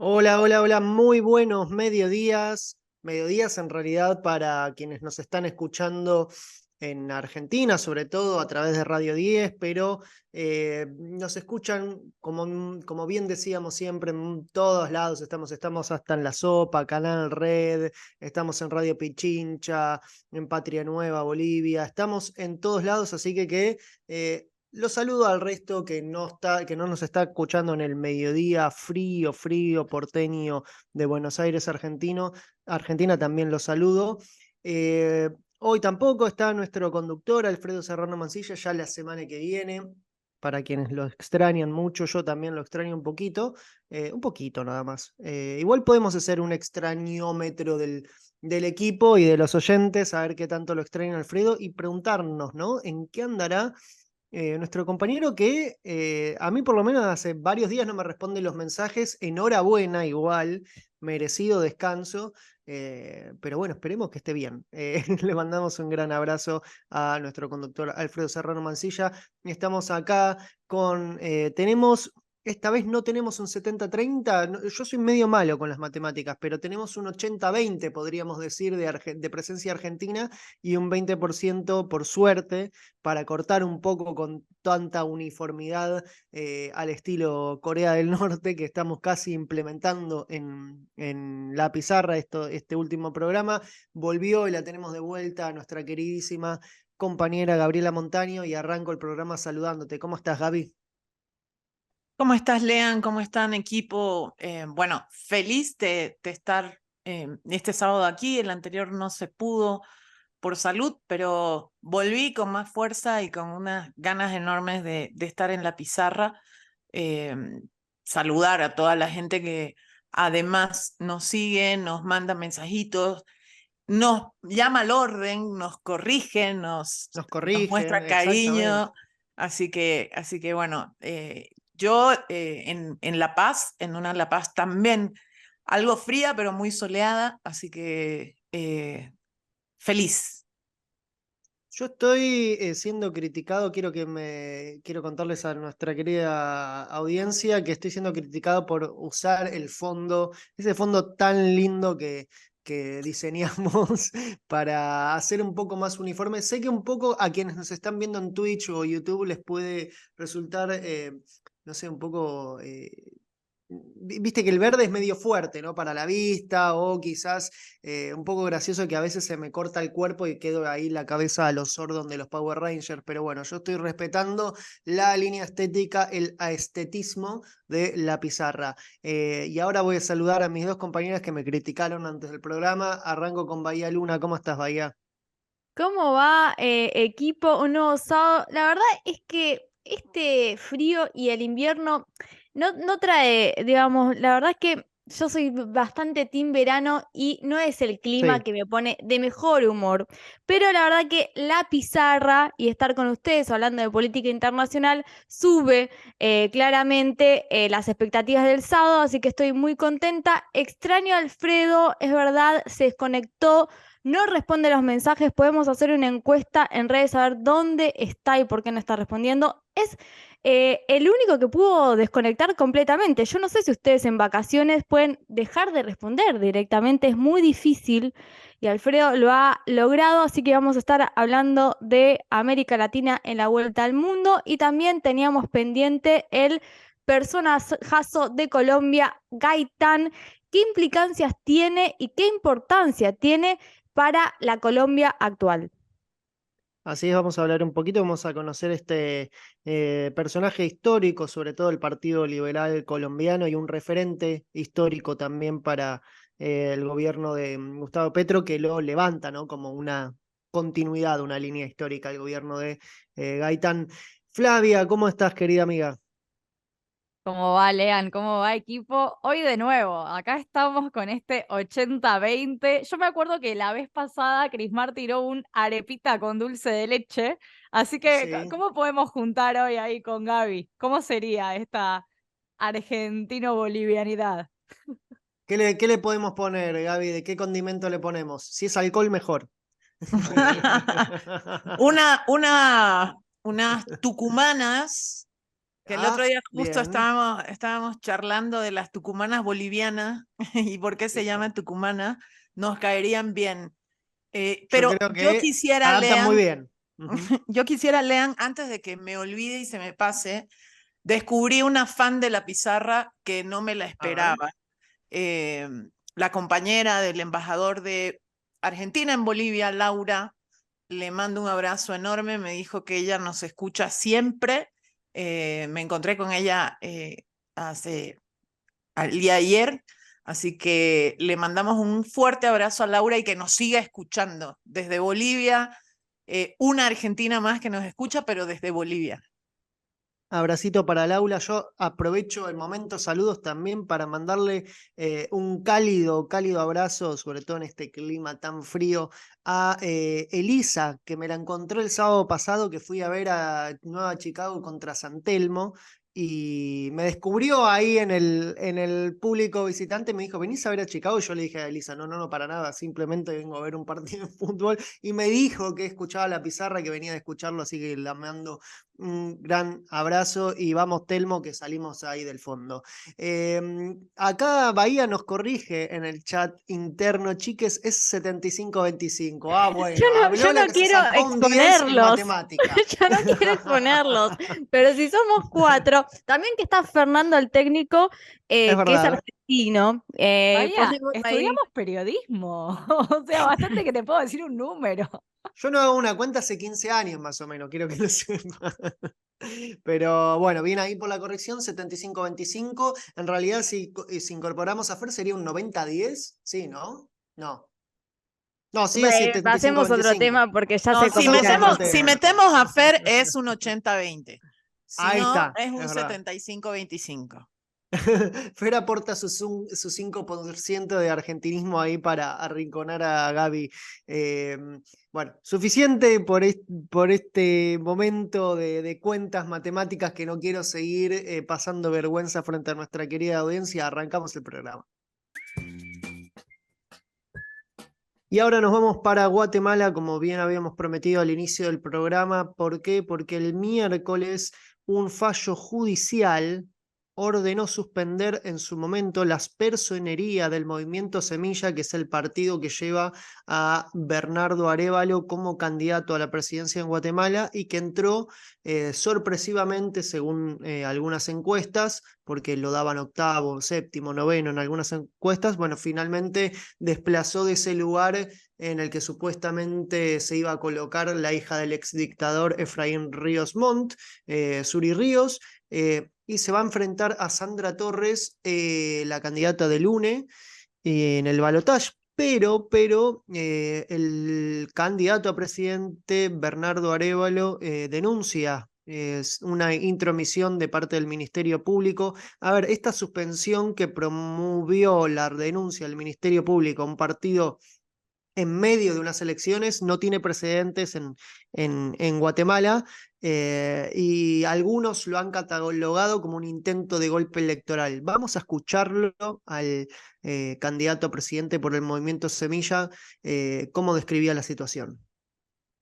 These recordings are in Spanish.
Hola, hola, hola, muy buenos mediodías. Mediodías en realidad para quienes nos están escuchando en Argentina, sobre todo a través de Radio 10, pero nos escuchan, como bien decíamos siempre, en todos lados. Estamos hasta en La Sopa, Canal Red, estamos en Radio Pichincha, en Patria Nueva, Bolivia, estamos en todos lados, así que los saludo al resto que no nos está escuchando en el mediodía frío, frío, porteño de Buenos Aires, Argentina también los saludo. Eh, Hoy tampoco está nuestro conductor, Alfredo Serrano Mancilla, ya la semana que viene. Para quienes lo extrañan mucho, yo también lo extraño un poquito nada más. Igual podemos hacer un extrañómetro del equipo y de los oyentes, a ver qué tanto lo extraña Alfredo y preguntarnos, ¿no? ¿En qué andará nuestro compañero que a mí por lo menos hace varios días no me responde los mensajes? Enhorabuena, igual, merecido descanso, pero bueno, esperemos que esté bien. Le mandamos un gran abrazo a nuestro conductor Alfredo Serrano Mancilla. Estamos acá esta vez no tenemos un 70-30. Yo soy medio malo con las matemáticas, pero tenemos un 80-20, podríamos decir, de presencia argentina y un 20% por suerte para cortar un poco con tanta uniformidad al estilo Corea del Norte que estamos casi implementando en la pizarra este último programa. Volvió y la tenemos de vuelta a nuestra queridísima compañera Gabriela Montaño y arranco el programa saludándote. ¿Cómo estás, Gaby? ¿Cómo estás, Lean? ¿Cómo están, equipo? Bueno, feliz de estar este sábado aquí. El anterior no se pudo por salud, pero volví con más fuerza y con unas ganas enormes de estar en la pizarra. eh, Saludar a toda la gente que además nos sigue, nos manda mensajitos, nos llama al orden, nos corrige, Nos nos muestra corrige, exactamente. cariño. Así que bueno, yo en La Paz, en una La Paz también algo fría, pero muy soleada, así que feliz. Yo estoy siendo criticado, quiero contarles a nuestra querida audiencia que estoy siendo criticado por usar ese fondo tan lindo que diseñamos para hacer un poco más uniforme. Sé que un poco a quienes nos están viendo en Twitch o YouTube les puede resultar, no sé, un poco viste que el verde es medio fuerte, ¿no? Para la vista, o quizás un poco gracioso que a veces se me corta el cuerpo y quedo ahí la cabeza a los Zordon de los Power Rangers, pero bueno, yo estoy respetando la línea estética, el aestetismo de la pizarra. Y ahora voy a saludar a mis dos compañeras que me criticaron antes del programa. Arranco con Bahía Luna. ¿Cómo estás, Bahía? ¿Cómo va, equipo? Un nuevo sábado. La verdad es que este frío y el invierno no trae, digamos, la verdad es que yo soy bastante team verano y no es el clima Sí. que me pone de mejor humor. Pero la verdad que la pizarra y estar con ustedes hablando de política internacional sube claramente las expectativas del sábado, así que estoy muy contenta. Extraño a Alfredo, es verdad, se desconectó. No responde los mensajes, podemos hacer una encuesta en redes a ver dónde está y por qué no está respondiendo. Es el único que pudo desconectar completamente. Yo no sé si ustedes en vacaciones pueden dejar de responder directamente, es muy difícil y Alfredo lo ha logrado, así que vamos a estar hablando de América Latina en la vuelta al mundo y también teníamos pendiente el personajazo de Colombia, Gaitán. ¿Qué implicancias tiene y qué importancia tiene para la Colombia actual? Así es, vamos a hablar un poquito, vamos a conocer este personaje histórico, sobre todo el Partido Liberal Colombiano y un referente histórico también para el gobierno de Gustavo Petro, que lo levanta, ¿no? Como una continuidad, una línea histórica el gobierno de Gaitán. Flavia, ¿cómo estás, querida amiga? ¿Cómo va, Lean? ¿Cómo va, equipo? Hoy de nuevo, acá estamos con este 80-20. Yo me acuerdo que la vez pasada Crismar tiró un arepita con dulce de leche, así que Sí. ¿cómo podemos juntar hoy ahí con Gaby? ¿Cómo sería esta argentino-bolivianidad? ¿Qué le podemos poner, Gaby? ¿De qué condimento le ponemos? Si es alcohol, mejor. Una, unas tucumanas Que el otro día justo bien. estábamos charlando de las tucumanas bolivianas y por qué se llaman tucumanas, nos caerían bien. Pero Yo creo yo que quisiera, adaptan muy Lean, bien. yo quisiera, Lean, antes de que me olvide y se me pase, descubrí una fan de la pizarra que no me la A ver. esperaba. La compañera del embajador de Argentina en Bolivia, Laura, le mando un abrazo enorme, me dijo que ella nos escucha siempre. Me encontré con ella al día de ayer, así que le mandamos un fuerte abrazo a Laura y que nos siga escuchando desde Bolivia, una argentina más que nos escucha, pero desde Bolivia. Abracito para Laura. Yo aprovecho el momento, saludos también para mandarle un cálido abrazo, sobre todo en este clima tan frío, a Elisa, que me la encontré el sábado pasado, que fui a ver a Nueva Chicago contra San Telmo. Y me descubrió ahí en el público visitante, me dijo, ¿venís a ver a Chicago? Y yo le dije a Elisa, no, para nada, simplemente vengo a ver un partido de fútbol. Y me dijo que escuchaba la pizarra, que venía de escucharlo, así que la mando un gran abrazo y vamos Telmo que salimos ahí del fondo. Acá Bahía nos corrige en el chat interno, chiques, es 75-25. Bueno, Yo habló la no que se quiero sacó un 10 en exponerlos. matemática. Yo no quiero exponerlos. Pero si somos 4, también que está Fernando, el técnico, Es que es verdad. argentino. Vaya, Ponemos ahí. estudiamos periodismo. O sea, bastante que te puedo decir un número. Yo no hago una cuenta hace 15 años más o menos, quiero que lo sepa. Pero bueno, viene ahí por la corrección, 75-25. En realidad, si incorporamos a Fer, sería un 90-10. Sí, ¿no? No. No, sí es Pasemos otro 75-25. tema porque ya No, se si Pasamos a complica. otro si tema. metemos a Fer es un 80-20. Si Ahí no, está, es es un verdad. 75-25. Fer aporta su 5% de argentinismo ahí para arrinconar a Gaby. Bueno, suficiente por este momento de cuentas matemáticas que no quiero seguir pasando vergüenza frente a nuestra querida audiencia. Arrancamos el programa. Y ahora nos vamos para Guatemala, como bien habíamos prometido al inicio del programa. ¿Por qué? Porque el miércoles un fallo judicial ordenó suspender en su momento la personería del Movimiento Semilla, que es el partido que lleva a Bernardo Arévalo como candidato a la presidencia en Guatemala y que entró sorpresivamente, según algunas encuestas, porque lo daban octavo, séptimo, noveno en algunas encuestas. Bueno, finalmente desplazó de ese lugar en el que supuestamente se iba a colocar la hija del exdictador Efraín Ríos Montt, Suri Ríos, y se va a enfrentar a Sandra Torres, la candidata del UNE, en el balotaje. Pero el candidato a presidente, Bernardo Arévalo, denuncia una intromisión de parte del Ministerio Público. A ver, esta suspensión que promovió la denuncia del Ministerio Público a un partido en medio de unas elecciones no tiene precedentes en Guatemala, y algunos lo han catalogado como un intento de golpe electoral. Vamos a escucharlo al candidato a presidente por el Movimiento Semilla, cómo describía la situación.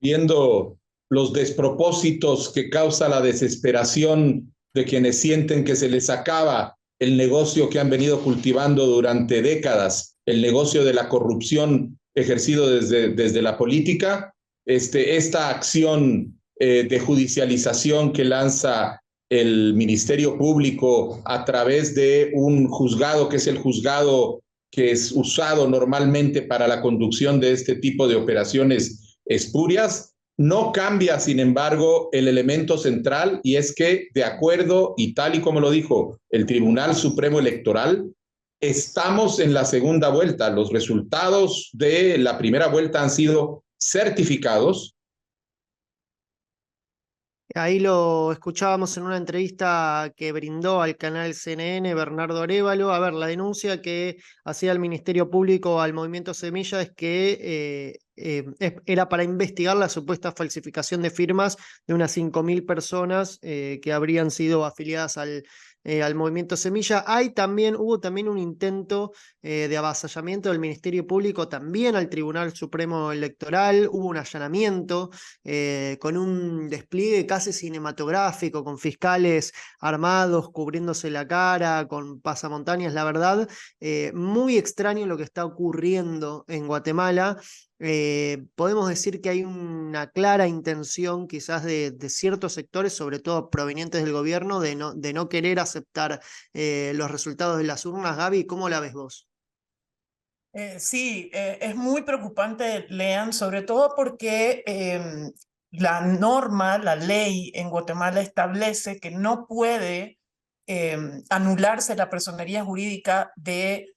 Viendo los despropósitos que causa la desesperación de quienes sienten que se les acaba el negocio que han venido cultivando durante décadas, el negocio de la corrupción ejercido desde la política, esta acción de judicialización que lanza el Ministerio Público a través de un juzgado, que es el juzgado que es usado normalmente para la conducción de este tipo de operaciones espurias, no cambia, sin embargo, el elemento central, y es que, de acuerdo, y tal y como lo dijo el Tribunal Supremo Electoral, estamos en la segunda vuelta. Los resultados de la primera vuelta han sido certificados. Ahí lo escuchábamos en una entrevista que brindó al canal CNN Bernardo Arévalo. A ver, la denuncia que hacía el Ministerio Público al Movimiento Semilla es que era para investigar la supuesta falsificación de firmas de unas 5.000 personas que habrían sido afiliadas al al movimiento Semilla. Hubo también un intento de avasallamiento del Ministerio Público también al Tribunal Supremo Electoral, hubo un allanamiento con un despliegue casi cinematográfico, con fiscales armados cubriéndose la cara, con pasamontañas, la verdad, muy extraño lo que está ocurriendo en Guatemala. Podemos decir que hay una clara intención quizás de ciertos sectores, sobre todo provenientes del gobierno, de no querer aceptar los resultados de las urnas. Gaby, ¿cómo la ves vos? Sí, es muy preocupante, Lean, sobre todo porque la norma, la ley en Guatemala establece que no puede anularse la personería jurídica de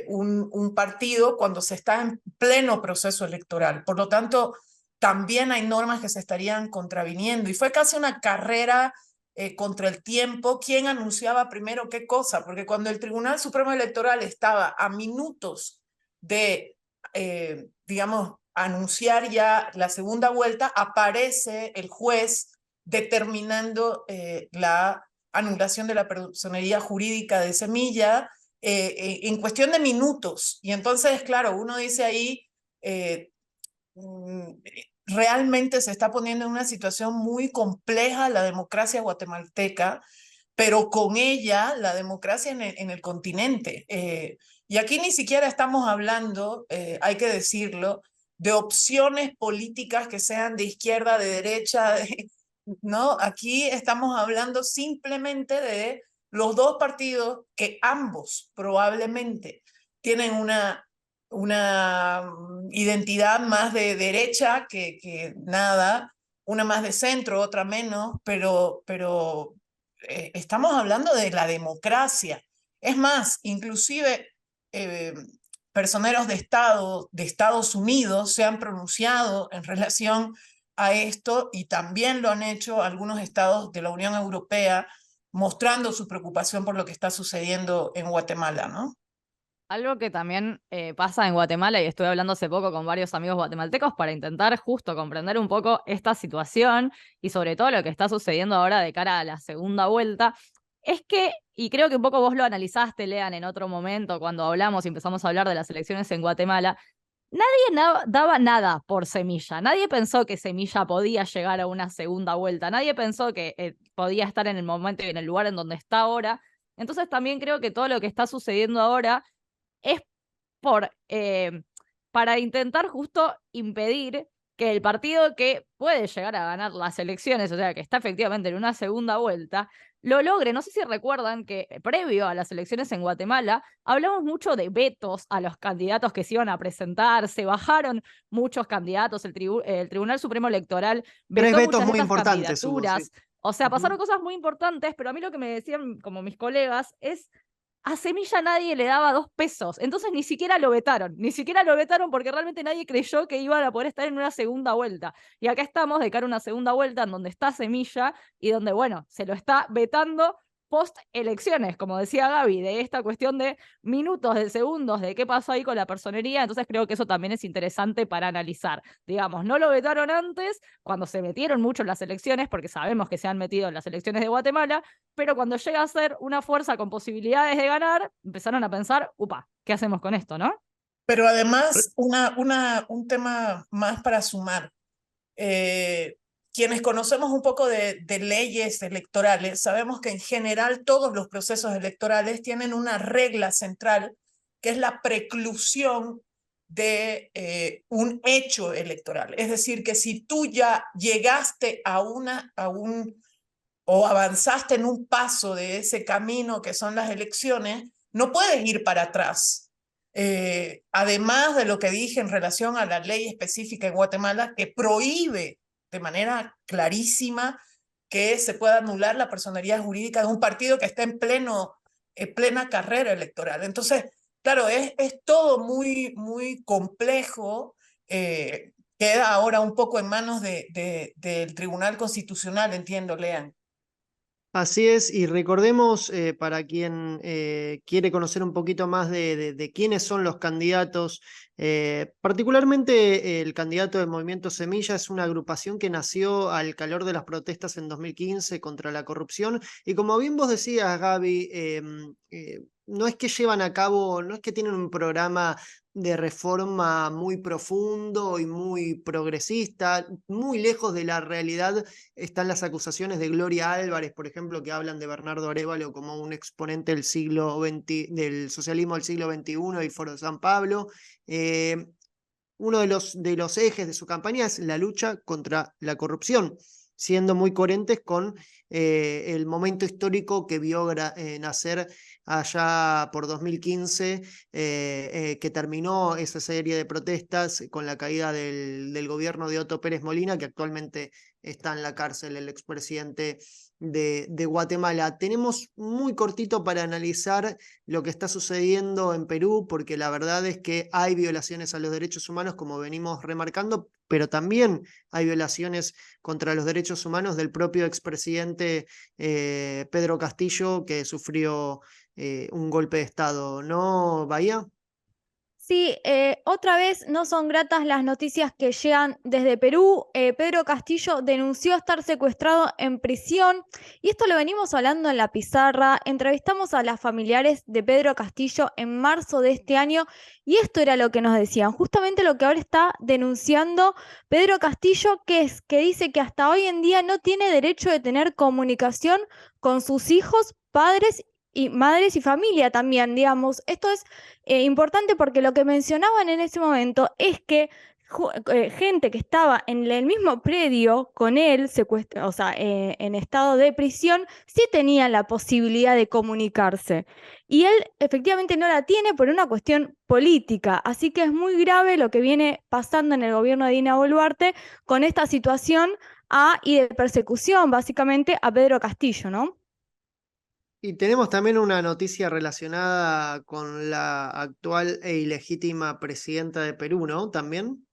un partido cuando se está en pleno proceso electoral. Por lo tanto, también hay normas que se estarían contraviniendo. Y fue casi una carrera contra el tiempo, quién anunciaba primero qué cosa, porque cuando el Tribunal Supremo Electoral estaba a minutos de, digamos, anunciar ya la segunda vuelta, aparece el juez determinando la anulación de la personería jurídica de Semilla en cuestión de minutos. Y entonces, claro, uno dice ahí, realmente se está poniendo en una situación muy compleja la democracia guatemalteca, pero con ella la democracia en el continente. Y aquí ni siquiera estamos hablando, hay que decirlo, de opciones políticas que sean de izquierda, de derecha, ¿no? Aquí estamos hablando simplemente de los dos partidos que ambos probablemente tienen una identidad más de derecha que nada, una más de centro, otra menos, pero estamos hablando de la democracia. Es más, inclusive personeros de Estado de Estados Unidos se han pronunciado en relación a esto y también lo han hecho algunos estados de la Unión Europea mostrando su preocupación por lo que está sucediendo en Guatemala, ¿no? Algo que también pasa en Guatemala, y estuve hablando hace poco con varios amigos guatemaltecos para intentar justo comprender un poco esta situación y sobre todo lo que está sucediendo ahora de cara a la segunda vuelta, es que, y creo que un poco vos lo analizaste, Lean, en otro momento cuando hablamos y empezamos a hablar de las elecciones en Guatemala, nadie daba nada por Semilla, nadie pensó que Semilla podía llegar a una segunda vuelta, nadie pensó que podía estar en el momento y en el lugar en donde está ahora. Entonces también creo que todo lo que está sucediendo ahora es por, para intentar justo impedir que el partido que puede llegar a ganar las elecciones, o sea, que está efectivamente en una segunda vuelta, lo logre. No sé si recuerdan que previo a las elecciones en Guatemala hablamos mucho de vetos a los candidatos que se iban a presentar, se bajaron muchos candidatos, el Tribunal Supremo Electoral Tres vetó vetos muchas de muy estas importantes hubo, sí. candidaturas. O sea, pasaron cosas muy importantes, pero a mí lo que me decían como mis colegas es a Semilla nadie le daba 2 pesos, entonces ni siquiera lo vetaron porque realmente nadie creyó que iban a poder estar en una segunda vuelta. Y acá estamos de cara a una segunda vuelta en donde está Semilla y donde, bueno, se lo está vetando post elecciones, como decía Gaby, de esta cuestión de minutos, de segundos, de qué pasó ahí con la personería. Entonces creo que eso también es interesante para analizar. Digamos, no lo vetaron antes, cuando se metieron mucho en las elecciones, porque sabemos que se han metido en las elecciones de Guatemala, pero cuando llega a ser una fuerza con posibilidades de ganar, empezaron a pensar, upa, ¿qué hacemos con esto, no? Pero además, un tema más para sumar. Quienes conocemos un poco de leyes electorales, sabemos que en general todos los procesos electorales tienen una regla central, que es la preclusión de un hecho electoral. Es decir, que si tú ya llegaste o avanzaste en un paso de ese camino que son las elecciones, no puedes ir para atrás. Además de lo que dije en relación a la ley específica en Guatemala que prohíbe de manera clarísima que se pueda anular la personería jurídica de un partido que está en plena carrera electoral. Entonces, claro, es todo muy complejo. Queda ahora un poco en manos del Tribunal Constitucional, entiendo, Lean. Así es, y recordemos, para quien quiere conocer un poquito más de quiénes son los candidatos, particularmente el candidato del Movimiento Semilla es una agrupación que nació al calor de las protestas en 2015 contra la corrupción, y como bien vos decías, Gaby, no es que llevan a cabo, no es que tienen un programa de reforma muy profundo y muy progresista, muy lejos de la realidad están las acusaciones de Gloria Álvarez, por ejemplo, que hablan de Bernardo Arévalo como un exponente del siglo XX, del socialismo del siglo XXI y Foro de San Pablo. Uno de los ejes de su campaña es la lucha contra la corrupción, siendo muy coherentes con el momento histórico que vio nacer allá por 2015, que terminó esa serie de protestas con la caída del gobierno de Otto Pérez Molina, que actualmente está en la cárcel, el expresidente de Guatemala. Tenemos muy cortito para analizar lo que está sucediendo en Perú, porque la verdad es que hay violaciones a los derechos humanos, como venimos remarcando, pero también hay violaciones contra los derechos humanos del propio expresidente Pedro Castillo, que sufrió un golpe de Estado, ¿no, Bahía? Sí, otra vez no son gratas las noticias que llegan desde Perú. Pedro Castillo denunció estar secuestrado en prisión y esto lo venimos hablando en la pizarra. Entrevistamos a las familiares de Pedro Castillo en marzo de este año y esto era lo que nos decían. Justamente lo que ahora está denunciando Pedro Castillo, que dice que hasta hoy en día no tiene derecho de tener comunicación con sus hijos, padres y madres y familia también, digamos. Esto es importante porque lo que mencionaban en ese momento es que gente que estaba en el mismo predio con él, o sea, en estado de prisión, sí tenía la posibilidad de comunicarse. Y él efectivamente no la tiene por una cuestión política. Así que es muy grave lo que viene pasando en el gobierno de Dina Boluarte con esta situación y de persecución, básicamente, a Pedro Castillo, ¿no? Y tenemos también una noticia relacionada con la actual e ilegítima presidenta de Perú, ¿no? También.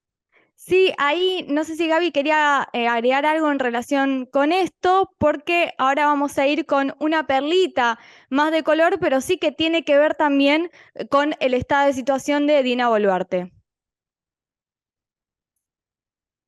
Sí, ahí no sé si Gaby quería agregar algo en relación con esto, porque ahora vamos a ir con una perlita más de color, pero sí que tiene que ver también con el estado de situación de Dina Boluarte.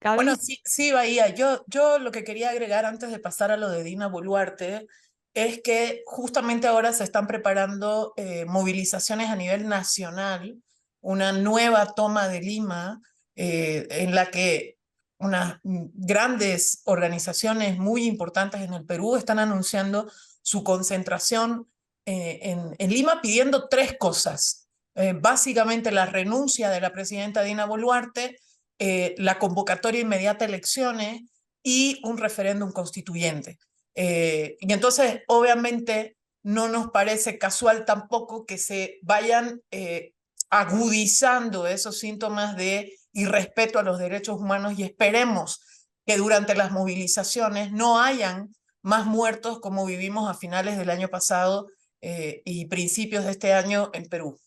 Gaby. Bueno, sí, sí, Bahía. Yo lo que quería agregar antes de pasar a lo de Dina Boluarte es que justamente ahora se están preparando movilizaciones a nivel nacional, una nueva toma de Lima, en la que unas grandes organizaciones muy importantes en el Perú están anunciando su concentración en Lima pidiendo tres cosas. Básicamente la renuncia de la presidenta Dina Boluarte, la convocatoria inmediata a elecciones y un referéndum constituyente. Y entonces, obviamente, no nos parece casual tampoco que se vayan agudizando esos síntomas de irrespeto a los derechos humanos y esperemos que durante las movilizaciones no hayan más muertos como vivimos a finales del año pasado y principios de este año en Perú.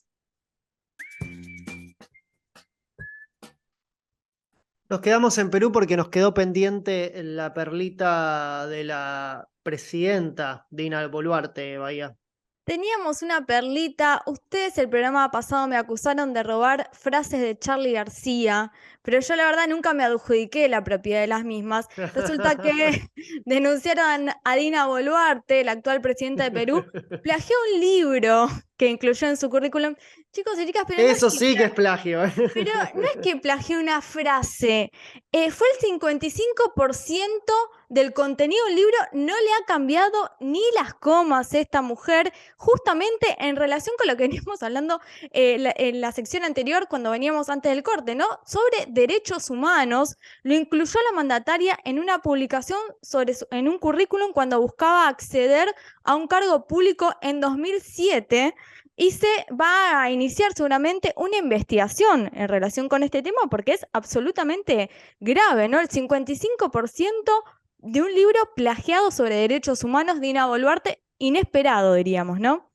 Nos quedamos en Perú porque nos quedó pendiente la perlita de la presidenta Dina Boluarte, Bahía. Teníamos una perlita. Ustedes el programa pasado me acusaron de robar frases de Charly García, pero yo la verdad nunca me adjudiqué la propiedad de las mismas. Resulta que denunciaron a Dina Boluarte, la actual presidenta de Perú, plagió un libro que incluyó en su currículum. Chicos y chicas, pero no es Eso que sí que es plagio. pero no es que plagió una frase, fue el 55% del contenido del libro, no le ha cambiado ni las comas a esta mujer, justamente en relación con lo que veníamos hablando en la sección anterior, cuando veníamos antes del corte, ¿no? Sobre derechos humanos, lo incluyó la mandataria en una publicación en un currículum cuando buscaba acceder a un cargo público en 2007. Y se va a iniciar seguramente una investigación en relación con este tema porque es absolutamente grave, ¿no? El 55% de un libro plagiado sobre derechos humanos de Dina Boluarte, inesperado, diríamos, ¿no?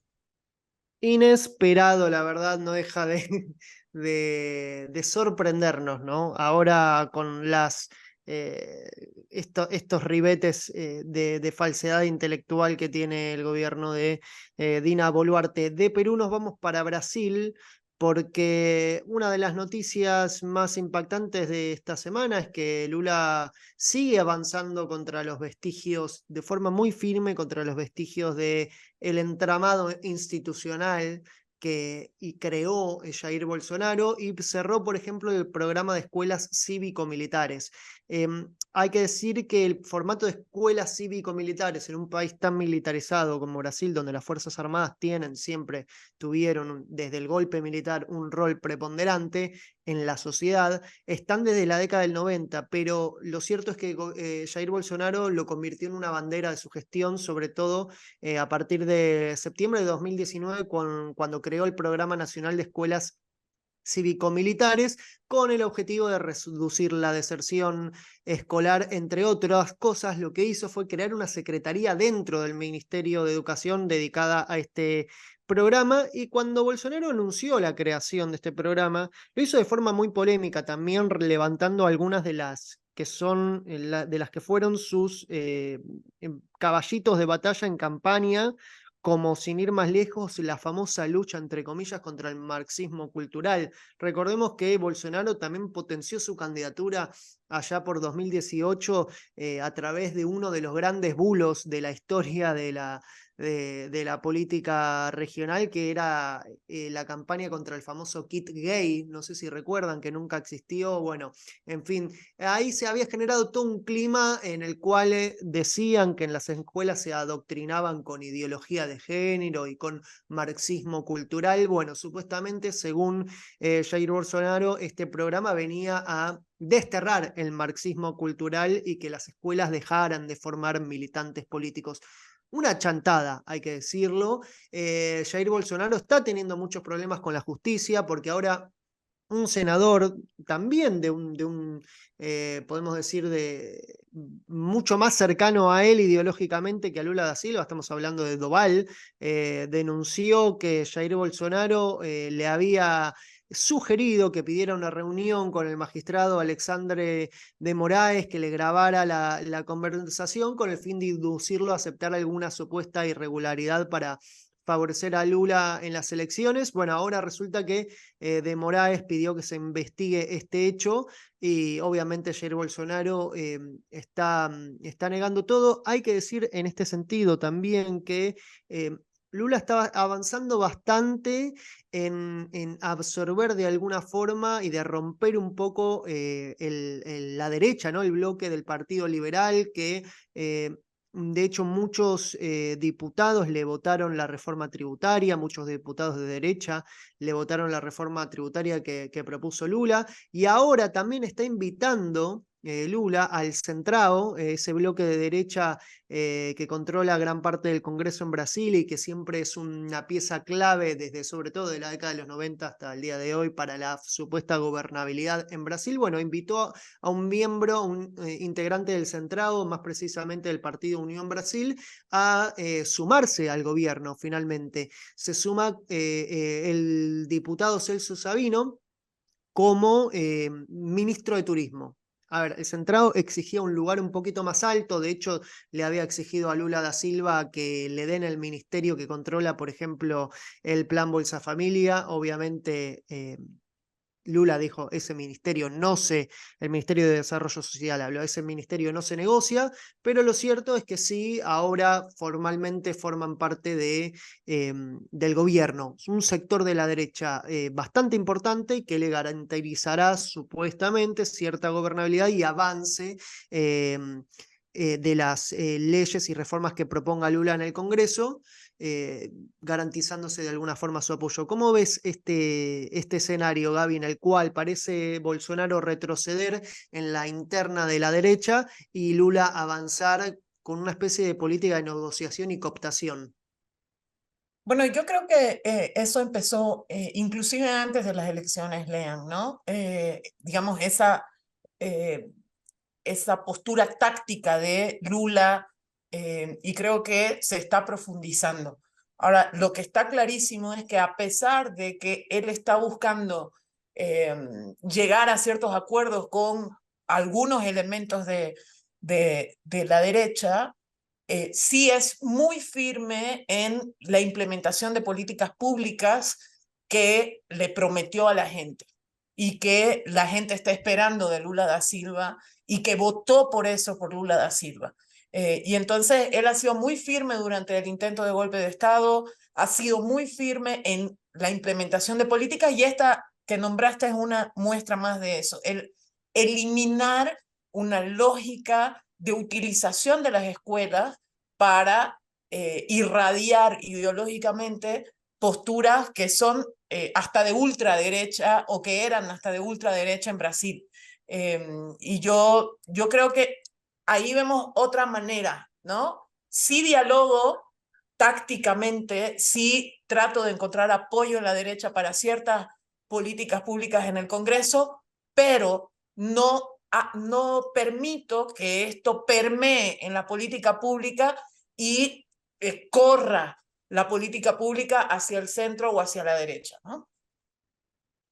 Inesperado, la verdad, no deja de sorprendernos, ¿no? Ahora con las estos ribetes de falsedad intelectual que tiene el gobierno de Dina Boluarte. De Perú nos vamos para Brasil, porque una de las noticias más impactantes de esta semana es que Lula sigue avanzando contra los vestigios, de forma muy firme, contra los vestigios del entramado institucional y creó Jair Bolsonaro, y cerró, por ejemplo, el programa de escuelas cívico-militares. Hay que decir que el formato de escuelas cívico-militares en un país tan militarizado como Brasil, donde las Fuerzas Armadas siempre tuvieron desde el golpe militar un rol preponderante en la sociedad, están desde la década del 90, pero lo cierto es que Jair Bolsonaro lo convirtió en una bandera de su gestión, sobre todo a partir de septiembre de 2019, cuando creó el Programa Nacional de Escuelas Cívico-Militares, con el objetivo de reducir la deserción escolar, entre otras cosas. Lo que hizo fue crear una secretaría dentro del Ministerio de Educación dedicada a este programa, y cuando Bolsonaro anunció la creación de este programa, lo hizo de forma muy polémica, también levantando algunas de las que fueron sus caballitos de batalla en campaña, como, sin ir más lejos, la famosa lucha, entre comillas, contra el marxismo cultural. Recordemos que Bolsonaro también potenció su candidatura allá por 2018 a través de uno de los grandes bulos de la historia de la política regional, que era la campaña contra el famoso kit gay. No sé si recuerdan, que nunca existió. Bueno, en fin, ahí se había generado todo un clima en el cual decían que en las escuelas se adoctrinaban con ideología de género y con marxismo cultural. Bueno, supuestamente, según Jair Bolsonaro, este programa venía a desterrar el marxismo cultural y que las escuelas dejaran de formar militantes políticos. Una chantada, hay que decirlo. Jair Bolsonaro está teniendo muchos problemas con la justicia, porque ahora un senador también podemos decir, de mucho más cercano a él ideológicamente que a Lula da Silva, estamos hablando de Doval, denunció que Jair Bolsonaro le había sugerido que pidiera una reunión con el magistrado Alexandre de Moraes, que le grabara la conversación con el fin de inducirlo a aceptar alguna supuesta irregularidad para favorecer a Lula en las elecciones. Bueno, ahora resulta que de Moraes pidió que se investigue este hecho, y obviamente Jair Bolsonaro está negando todo. Hay que decir en este sentido también que Lula estaba avanzando bastante en absorber de alguna forma y de romper un poco la derecha, ¿no? El bloque del Partido Liberal, que de hecho muchos diputados le votaron la reforma tributaria, muchos diputados de derecha le votaron la reforma tributaria que propuso Lula, y ahora también está invitando Lula al Centrão, ese bloque de derecha que controla gran parte del Congreso en Brasil y que siempre es una pieza clave desde, sobre todo, de la década de los 90 hasta el día de hoy, para la supuesta gobernabilidad en Brasil. Bueno, invitó a un miembro, un integrante del Centrão, más precisamente del Partido Unión Brasil, a sumarse al gobierno. Finalmente se suma el diputado Celso Sabino como ministro de Turismo. A ver, el Centrão exigía un lugar un poquito más alto. De hecho, le había exigido a Lula da Silva que le den el ministerio que controla, por ejemplo, el Plan Bolsa Familia. Obviamente Lula dijo, ese ministerio el Ministerio de Desarrollo Social habló, ese ministerio no se negocia, pero lo cierto es que sí, ahora formalmente forman parte del gobierno. Es un sector de la derecha bastante importante, que le garantizará supuestamente cierta gobernabilidad y avance de las leyes y reformas que proponga Lula en el Congreso, garantizándose de alguna forma su apoyo. ¿Cómo ves este escenario, Gaby, en el cual parece Bolsonaro retroceder en la interna de la derecha y Lula avanzar con una especie de política de negociación y cooptación? Bueno, yo creo que eso empezó inclusive antes de las elecciones, Lean, ¿no? Digamos, esa postura táctica de Lula, y creo que se está profundizando. Ahora, lo que está clarísimo es que, a pesar de que él está buscando llegar a ciertos acuerdos con algunos elementos de la derecha, sí es muy firme en la implementación de políticas públicas que le prometió a la gente y que la gente está esperando de Lula da Silva y que votó por eso por Lula da Silva. Y entonces él ha sido muy firme durante el intento de golpe de Estado, ha sido muy firme en la implementación de políticas, y esta que nombraste es una muestra más de eso, el eliminar una lógica de utilización de las escuelas para irradiar ideológicamente posturas que son hasta de ultraderecha o que eran hasta de ultraderecha en Brasil. Y yo creo que ahí vemos otra manera, ¿no? Sí dialogo tácticamente, sí trato de encontrar apoyo en la derecha para ciertas políticas públicas en el Congreso, pero no permito que esto permee en la política pública y corra la política pública hacia el centro o hacia la derecha, ¿no?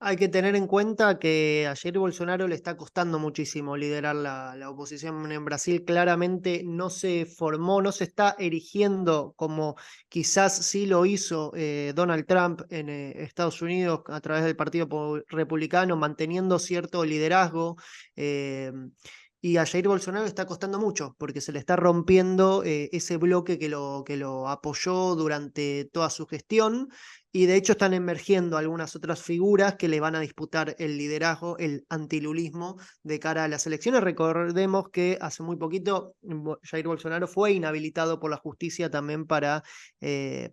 Hay que tener en cuenta que a Jair Bolsonaro le está costando muchísimo liderar la oposición en Brasil. Claramente no se formó, no se está erigiendo como quizás sí lo hizo Donald Trump en Estados Unidos a través del Partido Republicano, manteniendo cierto liderazgo. Y a Jair Bolsonaro le está costando mucho porque se le está rompiendo ese bloque que lo apoyó durante toda su gestión. Y de hecho están emergiendo algunas otras figuras que le van a disputar el liderazgo, el antilulismo de cara a las elecciones. Recordemos que hace muy poquito Jair Bolsonaro fue inhabilitado por la justicia también para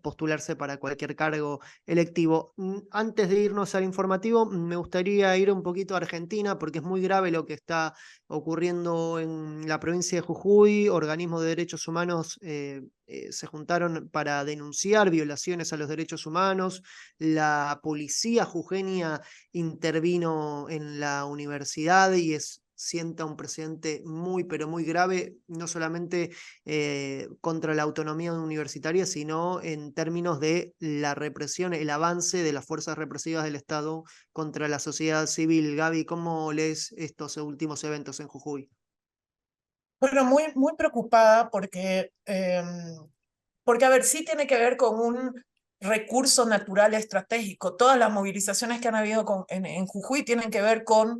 postularse para cualquier cargo electivo. Antes de irnos al informativo, me gustaría ir un poquito a Argentina porque es muy grave lo que está ocurriendo en la provincia de Jujuy. Organismos de derechos humanos se juntaron para denunciar violaciones a los derechos humanos. La policía jujeña intervino en la universidad y sienta un precedente muy, pero muy grave, no solamente contra la autonomía universitaria, sino en términos de la represión, el avance de las fuerzas represivas del Estado contra la sociedad civil. Gaby, ¿cómo lees estos últimos eventos en Jujuy? Bueno, muy preocupada porque, a ver, sí tiene que ver con un recurso natural estratégico. Todas las movilizaciones que han habido en Jujuy tienen que ver con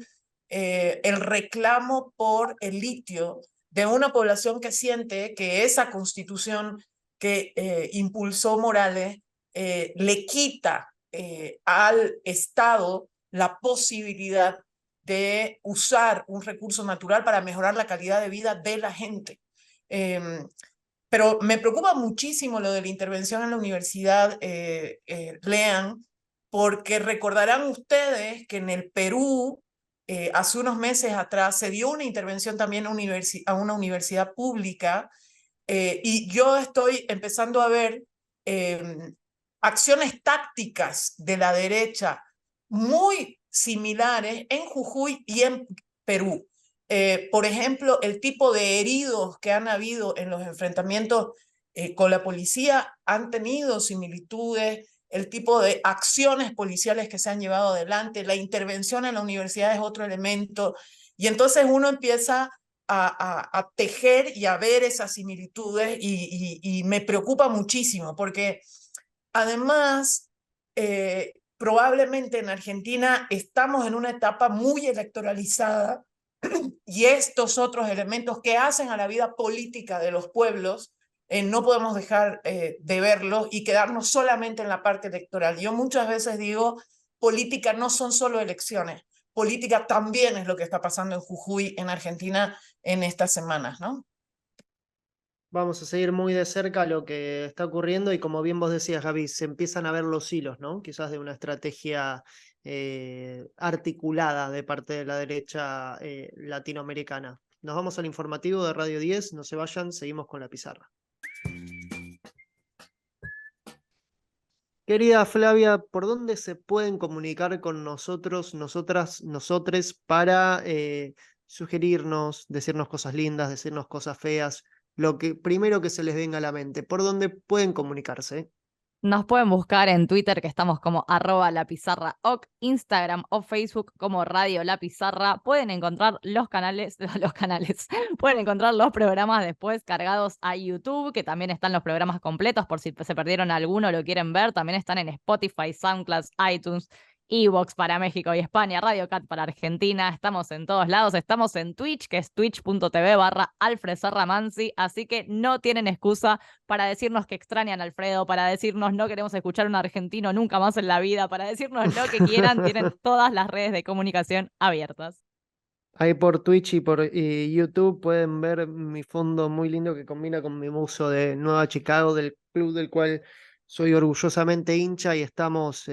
el reclamo por el litio de una población que siente que esa constitución que impulsó Morales le quita al Estado la posibilidad de usar un recurso natural para mejorar la calidad de vida de la gente. Pero me preocupa muchísimo lo de la intervención en la universidad, Lean, porque recordarán ustedes que en el Perú, hace unos meses atrás, se dio una intervención también a una universidad pública, y yo estoy empezando a ver acciones tácticas de la derecha muy similares en Jujuy y en Perú. Por ejemplo, el tipo de heridos que han habido en los enfrentamientos con la policía han tenido similitudes, el tipo de acciones policiales que se han llevado adelante, la intervención en la universidad es otro elemento, y entonces uno empieza a tejer y a ver esas similitudes y me preocupa muchísimo porque además probablemente en Argentina estamos en una etapa muy electoralizada y estos otros elementos que hacen a la vida política de los pueblos no podemos dejar de verlos y quedarnos solamente en la parte electoral. Yo muchas veces digo, política no son solo elecciones, política también es lo que está pasando en Jujuy, en Argentina, en estas semanas, ¿no? Vamos a seguir muy de cerca lo que está ocurriendo y como bien vos decías, Gaby, se empiezan a ver los hilos, ¿no? Quizás de una estrategia articulada de parte de la derecha latinoamericana. Nos vamos al informativo de Radio 10, no se vayan, seguimos con la pizarra. Querida Flavia, ¿por dónde se pueden comunicar con nosotros, nosotras, nosotres para sugerirnos, decirnos cosas lindas, decirnos cosas feas? Lo que primero que se les venga a la mente, ¿por dónde pueden comunicarse? Nos pueden buscar en Twitter, que estamos como @lapizarraoc, Instagram o Facebook como Radio La Pizarra. Pueden encontrar los canales, pueden encontrar los programas después cargados a YouTube, que también están los programas completos, por si se perdieron alguno o lo quieren ver. También están en Spotify, SoundCloud, iTunes, Evox para México y España, Radio Cat para Argentina. Estamos en todos lados. Estamos en Twitch, que es twitch.tv/AlfredSarramansi. Así que no tienen excusa para decirnos que extrañan a Alfredo, para decirnos no queremos escuchar a un argentino nunca más en la vida, para decirnos lo que quieran. Tienen todas las redes de comunicación abiertas. Ahí por Twitch y por YouTube pueden ver mi fondo muy lindo que combina con mi muso de Nueva Chicago, del club del cual soy orgullosamente hincha y estamos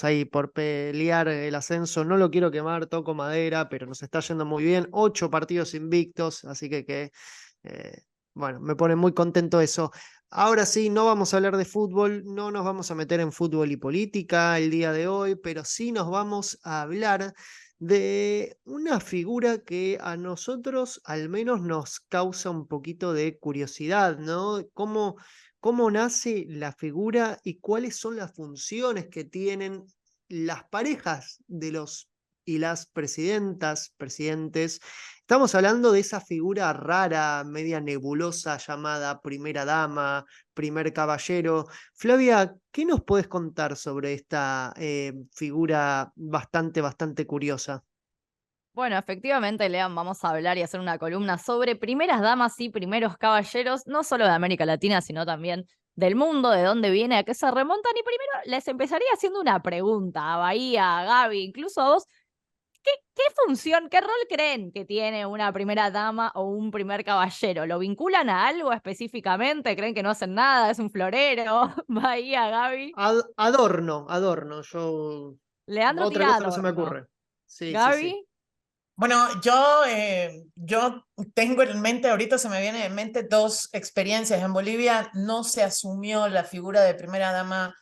ahí por pelear el ascenso. No lo quiero quemar, toco madera, pero nos está yendo muy bien. 8 partidos invictos, así que bueno, me pone muy contento eso. Ahora sí, no vamos a hablar de fútbol, no nos vamos a meter en fútbol y política el día de hoy, pero sí nos vamos a hablar de una figura que a nosotros al menos nos causa un poquito de curiosidad, ¿no? ¿Cómo nace la figura y cuáles son las funciones que tienen las parejas de los y las presidentas, presidentes? Estamos hablando de esa figura rara, media nebulosa llamada primera dama, primer caballero. Flavia, ¿qué nos puedes contar sobre esta figura bastante curiosa? Bueno, efectivamente, Lean, vamos a hablar y hacer una columna sobre primeras damas y primeros caballeros, no solo de América Latina, sino también del mundo, de dónde viene, a qué se remontan. Y primero les empezaría haciendo una pregunta a Bahía, a Gaby, incluso a vos. ¿Qué función, qué rol creen que tiene una primera dama o un primer caballero? ¿Lo vinculan a algo específicamente? ¿Creen que no hacen nada? ¿Es un florero? Bahía, Gaby. Adorno. Yo Leandro otra tira cosa no se me adorno. ocurre. Sí. Gaby. Bueno, yo tengo en mente, ahorita se me vienen en mente 2 experiencias. En Bolivia no se asumió la figura de primera dama,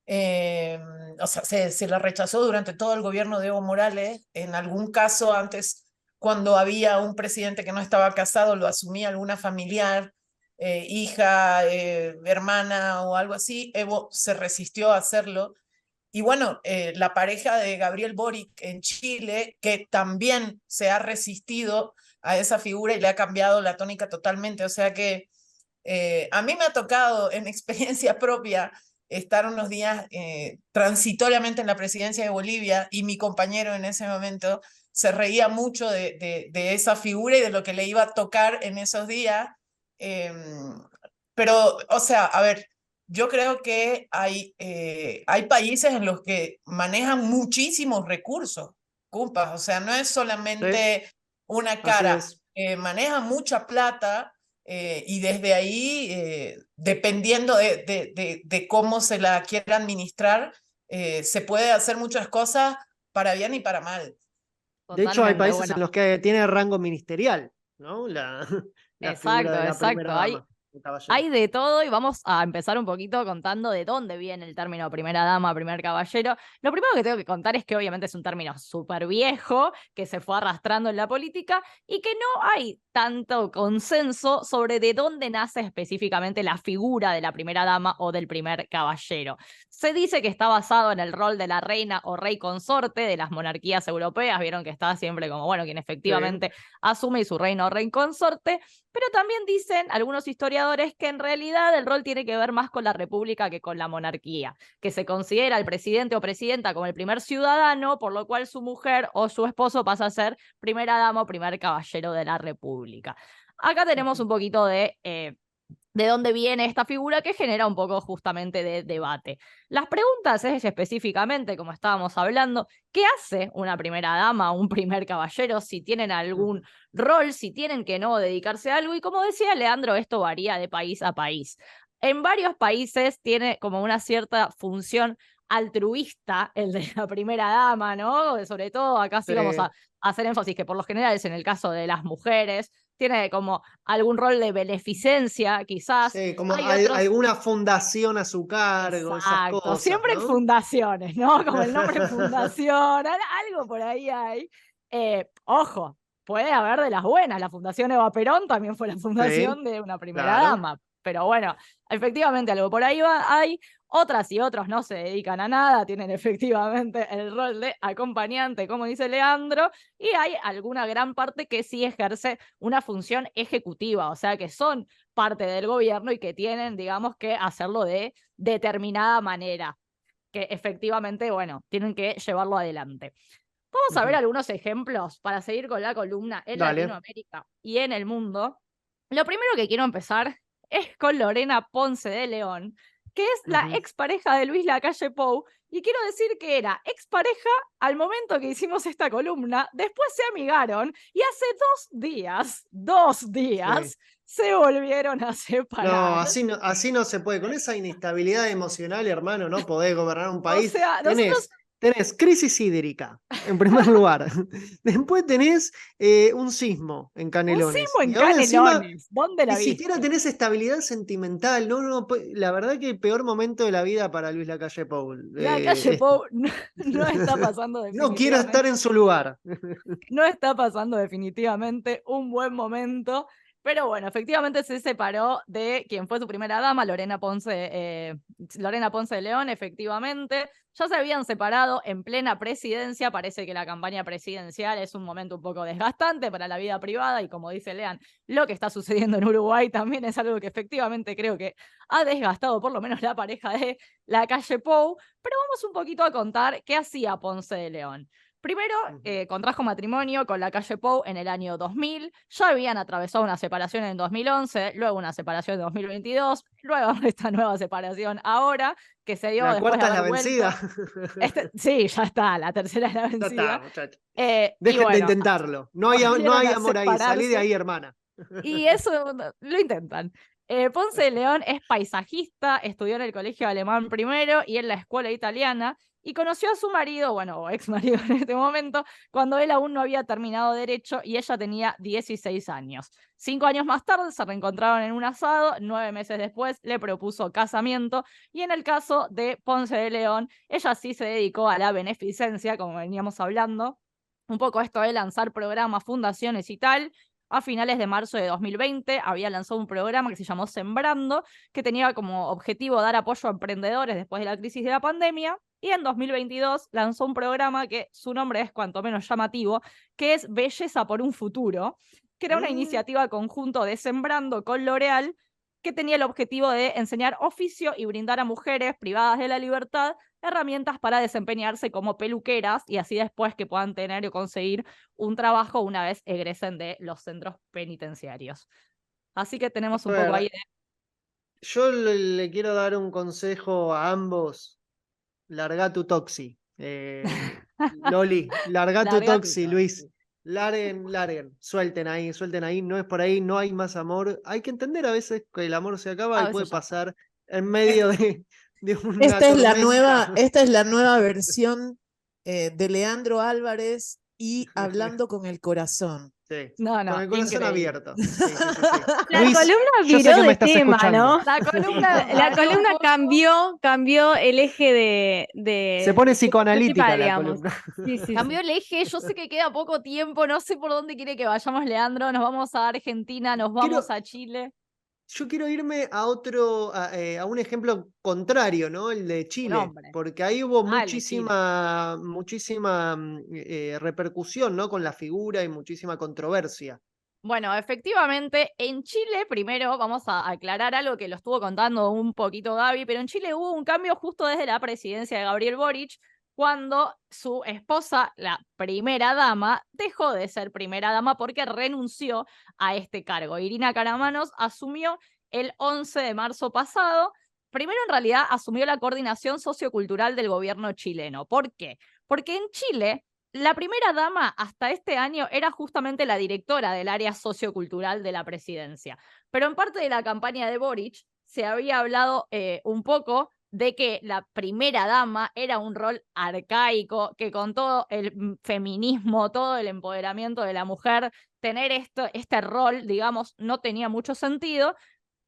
o sea, se la rechazó durante todo el gobierno de Evo Morales. En algún caso antes, cuando había un presidente que no estaba casado, lo asumía alguna familiar, hija, hermana o algo así. Evo se resistió a hacerlo. Y bueno, la pareja de Gabriel Boric en Chile, que también se ha resistido a esa figura y le ha cambiado la tónica totalmente. O sea que a mí me ha tocado en experiencia propia estar unos días transitoriamente en la presidencia de Bolivia, y mi compañero en ese momento se reía mucho de esa figura y de lo que le iba a tocar en esos días. Pero, o sea, a ver, yo creo que hay países en los que manejan muchísimos recursos, compas. O sea, no es Sí, solamente una así cara, es. manejan mucha plata, y desde ahí, dependiendo de cómo se la quiera administrar, se puede hacer muchas cosas para bien y para mal. De hecho, hay Totalmente, países bueno. en los que tiene rango ministerial, ¿no? La figura Exacto, de la primera exacto. dama, el caballero. Hay de todo y vamos a empezar un poquito contando de dónde viene el término primera dama, primer caballero. Lo primero que tengo que contar es que obviamente es un término súper viejo que se fue arrastrando en la política y que no hay tanto consenso sobre de dónde nace específicamente la figura de la primera dama o del primer caballero. Se dice que está basado en el rol de la reina o rey consorte de las monarquías europeas. Vieron que está siempre como, bueno, quien efectivamente asume su reino o rey consorte. Pero también dicen algunos historiadores que en realidad el rol tiene que ver más con la república que con la monarquía, que se considera al presidente o presidenta como el primer ciudadano, por lo cual su mujer o su esposo pasa a ser primera dama o primer caballero de la república. Acá tenemos un poquito de dónde viene esta figura que genera un poco justamente de debate. Las preguntas es específicamente, como estábamos hablando, ¿qué hace una primera dama o un primer caballero? Si tienen algún rol, si tienen que no dedicarse a algo. Y como decía Leandro, esto varía de país a país. En varios países tiene como una cierta función altruista el de la primera dama, ¿no? Sobre todo acá sí vamos a hacer énfasis que por lo general es en el caso de las mujeres, tiene como algún rol de beneficencia, quizás. Sí, como Hay otros. alguna fundación a su cargo, esas Exacto, cosas, siempre hay ¿no? fundaciones, ¿no? Como el nombre fundación, algo por ahí hay. Ojo, puede haber de las buenas. La Fundación Eva Perón también fue la fundación de una primera Claro. dama. Pero bueno, efectivamente algo por ahí hay. Otras y otros no se dedican a nada, tienen efectivamente el rol de acompañante, como dice Leandro, y hay alguna gran parte que sí ejerce una función ejecutiva, o sea que son parte del gobierno y que tienen, digamos, que hacerlo de determinada manera, que efectivamente, bueno, tienen que llevarlo adelante. Vamos a ver algunos ejemplos para seguir con la columna en Dale. Latinoamérica y en el mundo. Lo primero que quiero empezar es con Lorena Ponce de León, que es la expareja de Luis Lacalle Pou, y quiero decir que era expareja al momento que hicimos esta columna, después se amigaron y hace 2 días, se volvieron a separar. No, así no se puede. Con esa inestabilidad emocional, hermano, no podés gobernar un país. O sea, Tenés crisis hídrica, en primer lugar. Después tenés un sismo en Canelones. Un sismo en Y ahora Canelones. Encima, ¿Dónde la ni viste? siquiera tenés estabilidad sentimental. No, la verdad que el peor momento de la vida para Luis Lacalle Pou. Lacalle Pou no está pasando definitivamente. No quiero estar en su lugar. No está pasando definitivamente un buen momento. Pero bueno, efectivamente se separó de quien fue su primera dama, Lorena Ponce de León, efectivamente. Ya se habían separado en plena presidencia. Parece que la campaña presidencial es un momento un poco desgastante para la vida privada y, como dice Lean, lo que está sucediendo en Uruguay también es algo que efectivamente creo que ha desgastado por lo menos la pareja de Lacalle Pou. Pero vamos un poquito a contar qué hacía Ponce de León. Primero, contrajo matrimonio con Lacalle Pou en el año 2000, ya habían atravesado una separación en 2011, luego una separación en 2022, luego esta nueva separación ahora, que se dio La después cuarta de es la haber vencida. Sí, ya está, la tercera es la vencida. Ya está, muchachos. Y Dejen de bueno, intentarlo. No hay volvieron a amor ahí. Salí de separarse. ahí, hermana. Y eso lo intentan. Ponce de León es paisajista, estudió en el colegio alemán primero y en la escuela italiana, y conoció a su marido, bueno, o ex marido en este momento, cuando él aún no había terminado Derecho y ella tenía 16 años. 5 años más tarde se reencontraron en un asado, 9 meses después le propuso casamiento, y en el caso de Ponce de León, ella sí se dedicó a la beneficencia, como veníamos hablando, un poco esto de lanzar programas, fundaciones y tal. A finales de marzo de 2020 había lanzado un programa que se llamó Sembrando, que tenía como objetivo dar apoyo a emprendedores después de la crisis de la pandemia, y en 2022 lanzó un programa que su nombre es cuanto menos llamativo, que es Belleza por un Futuro, que era una iniciativa conjunto de Sembrando con L'Oréal, que tenía el objetivo de enseñar oficio y brindar a mujeres privadas de la libertad herramientas para desempeñarse como peluqueras y así después que puedan tener o conseguir un trabajo una vez egresen de los centros penitenciarios. Así que tenemos un poco ahí de... Yo le quiero dar un consejo a ambos. Larga tu toxi. Loli, larga tu toxi, Luis. Larguen, suelten ahí, no es por ahí, no hay más amor. Hay que entender a veces que el amor se acaba y puede pasar en medio de una Esta es la tormenta. nueva versión de Leandro Álvarez y Hablando con el Corazón. Sí, No, con el corazón increíble. abierto. Sí. La Luis, columna yo sé viró que me de estás tema, escuchando. ¿no? La columna cambió el eje Se pone principal, psicoanalítica la digamos. columna. Sí. Cambió el eje, yo sé que queda poco tiempo, no sé por dónde quiere que vayamos, Leandro. Nos vamos a Argentina, nos vamos a Chile. Yo quiero irme a a un ejemplo contrario, ¿no? El de Chile, porque ahí hubo muchísima repercusión, ¿no? Con la figura y muchísima controversia. Bueno, efectivamente, en Chile, primero vamos a aclarar algo que lo estuvo contando un poquito Gaby, pero en Chile hubo un cambio justo desde la presidencia de Gabriel Boric, cuando su esposa, la primera dama, dejó de ser primera dama porque renunció a este cargo. Irina Caramanos asumió el 11 de marzo pasado. Primero, en realidad, asumió la coordinación sociocultural del gobierno chileno. ¿Por qué? Porque en Chile, la primera dama hasta este año era justamente la directora del área sociocultural de la presidencia. Pero en parte de la campaña de Boric se había hablado un poco de que la primera dama era un rol arcaico, que con todo el feminismo, todo el empoderamiento de la mujer, tener este rol, digamos, no tenía mucho sentido.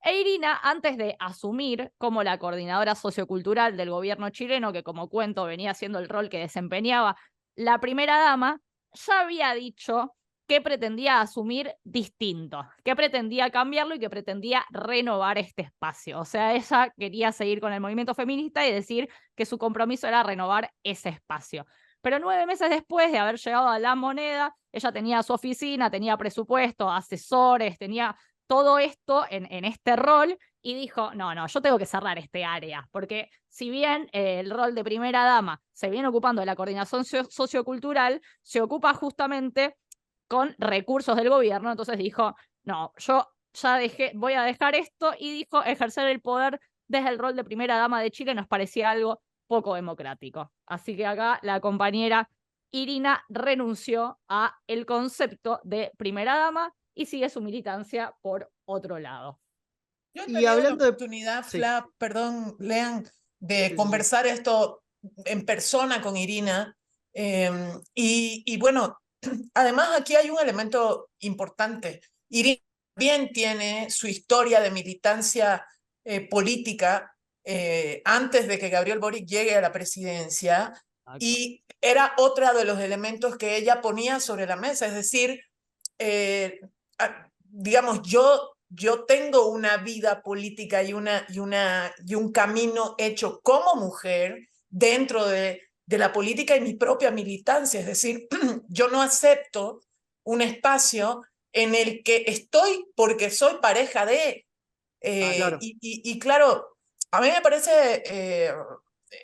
E Irina, antes de asumir como la coordinadora sociocultural del gobierno chileno, que como cuento venía siendo el rol que desempeñaba la primera dama, ya había dicho que pretendía asumir distinto, que pretendía cambiarlo y que pretendía renovar este espacio. O sea, ella quería seguir con el movimiento feminista y decir que su compromiso era renovar ese espacio. Pero 9 meses después de haber llegado a La Moneda, ella tenía su oficina, tenía presupuesto, asesores, tenía todo esto en este rol y dijo, no, yo tengo que cerrar este área, porque si bien el rol de primera dama se viene ocupando de la coordinación sociocultural, se ocupa justamente con recursos del gobierno, entonces dijo, no, yo ya voy a dejar esto, y dijo, ejercer el poder desde el rol de primera dama de Chile nos parecía algo poco democrático. Así que acá la compañera Irina renunció a el concepto de primera dama y sigue su militancia por otro lado. Yo he Y tenido la hablando de... oportunidad, Sí, Fla, perdón, Lean, de sí. conversar esto en persona con Irina. Y bueno, además aquí hay un elemento importante. Irina también tiene su historia de militancia política antes de que Gabriel Boric llegue a la presidencia, y era otro de los elementos que ella ponía sobre la mesa, es decir, digamos, yo tengo una vida política y un camino hecho como mujer dentro de la política y mi propia militancia. Es decir, yo no acepto un espacio en el que estoy porque soy pareja de... Claro. Y claro, a mí me parece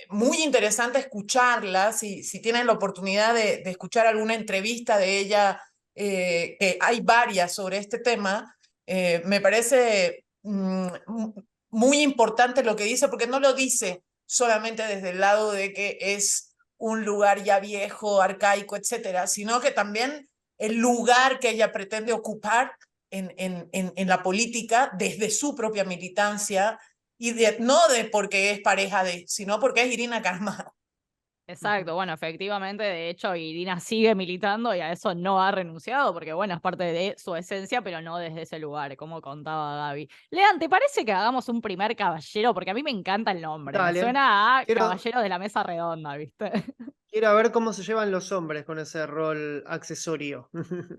muy interesante escucharla, si tienen la oportunidad de escuchar alguna entrevista de ella, que hay varias sobre este tema. Me parece muy importante lo que dice, porque no lo dice solamente desde el lado de que es un lugar ya viejo, arcaico, etcétera, sino que también el lugar que ella pretende ocupar en la política desde su propia militancia, y no de porque es pareja de, sino porque es Irina Carmada. Exacto, bueno, efectivamente, de hecho, Irina sigue militando y a eso no ha renunciado, porque bueno, es parte de su esencia, pero no desde ese lugar, como contaba Gaby. Lean, ¿te parece que hagamos un primer caballero? Porque a mí me encanta el nombre, me Dale. suena a Quiero, caballero de la mesa redonda, ¿viste? quiero ver cómo se llevan los hombres con ese rol accesorio.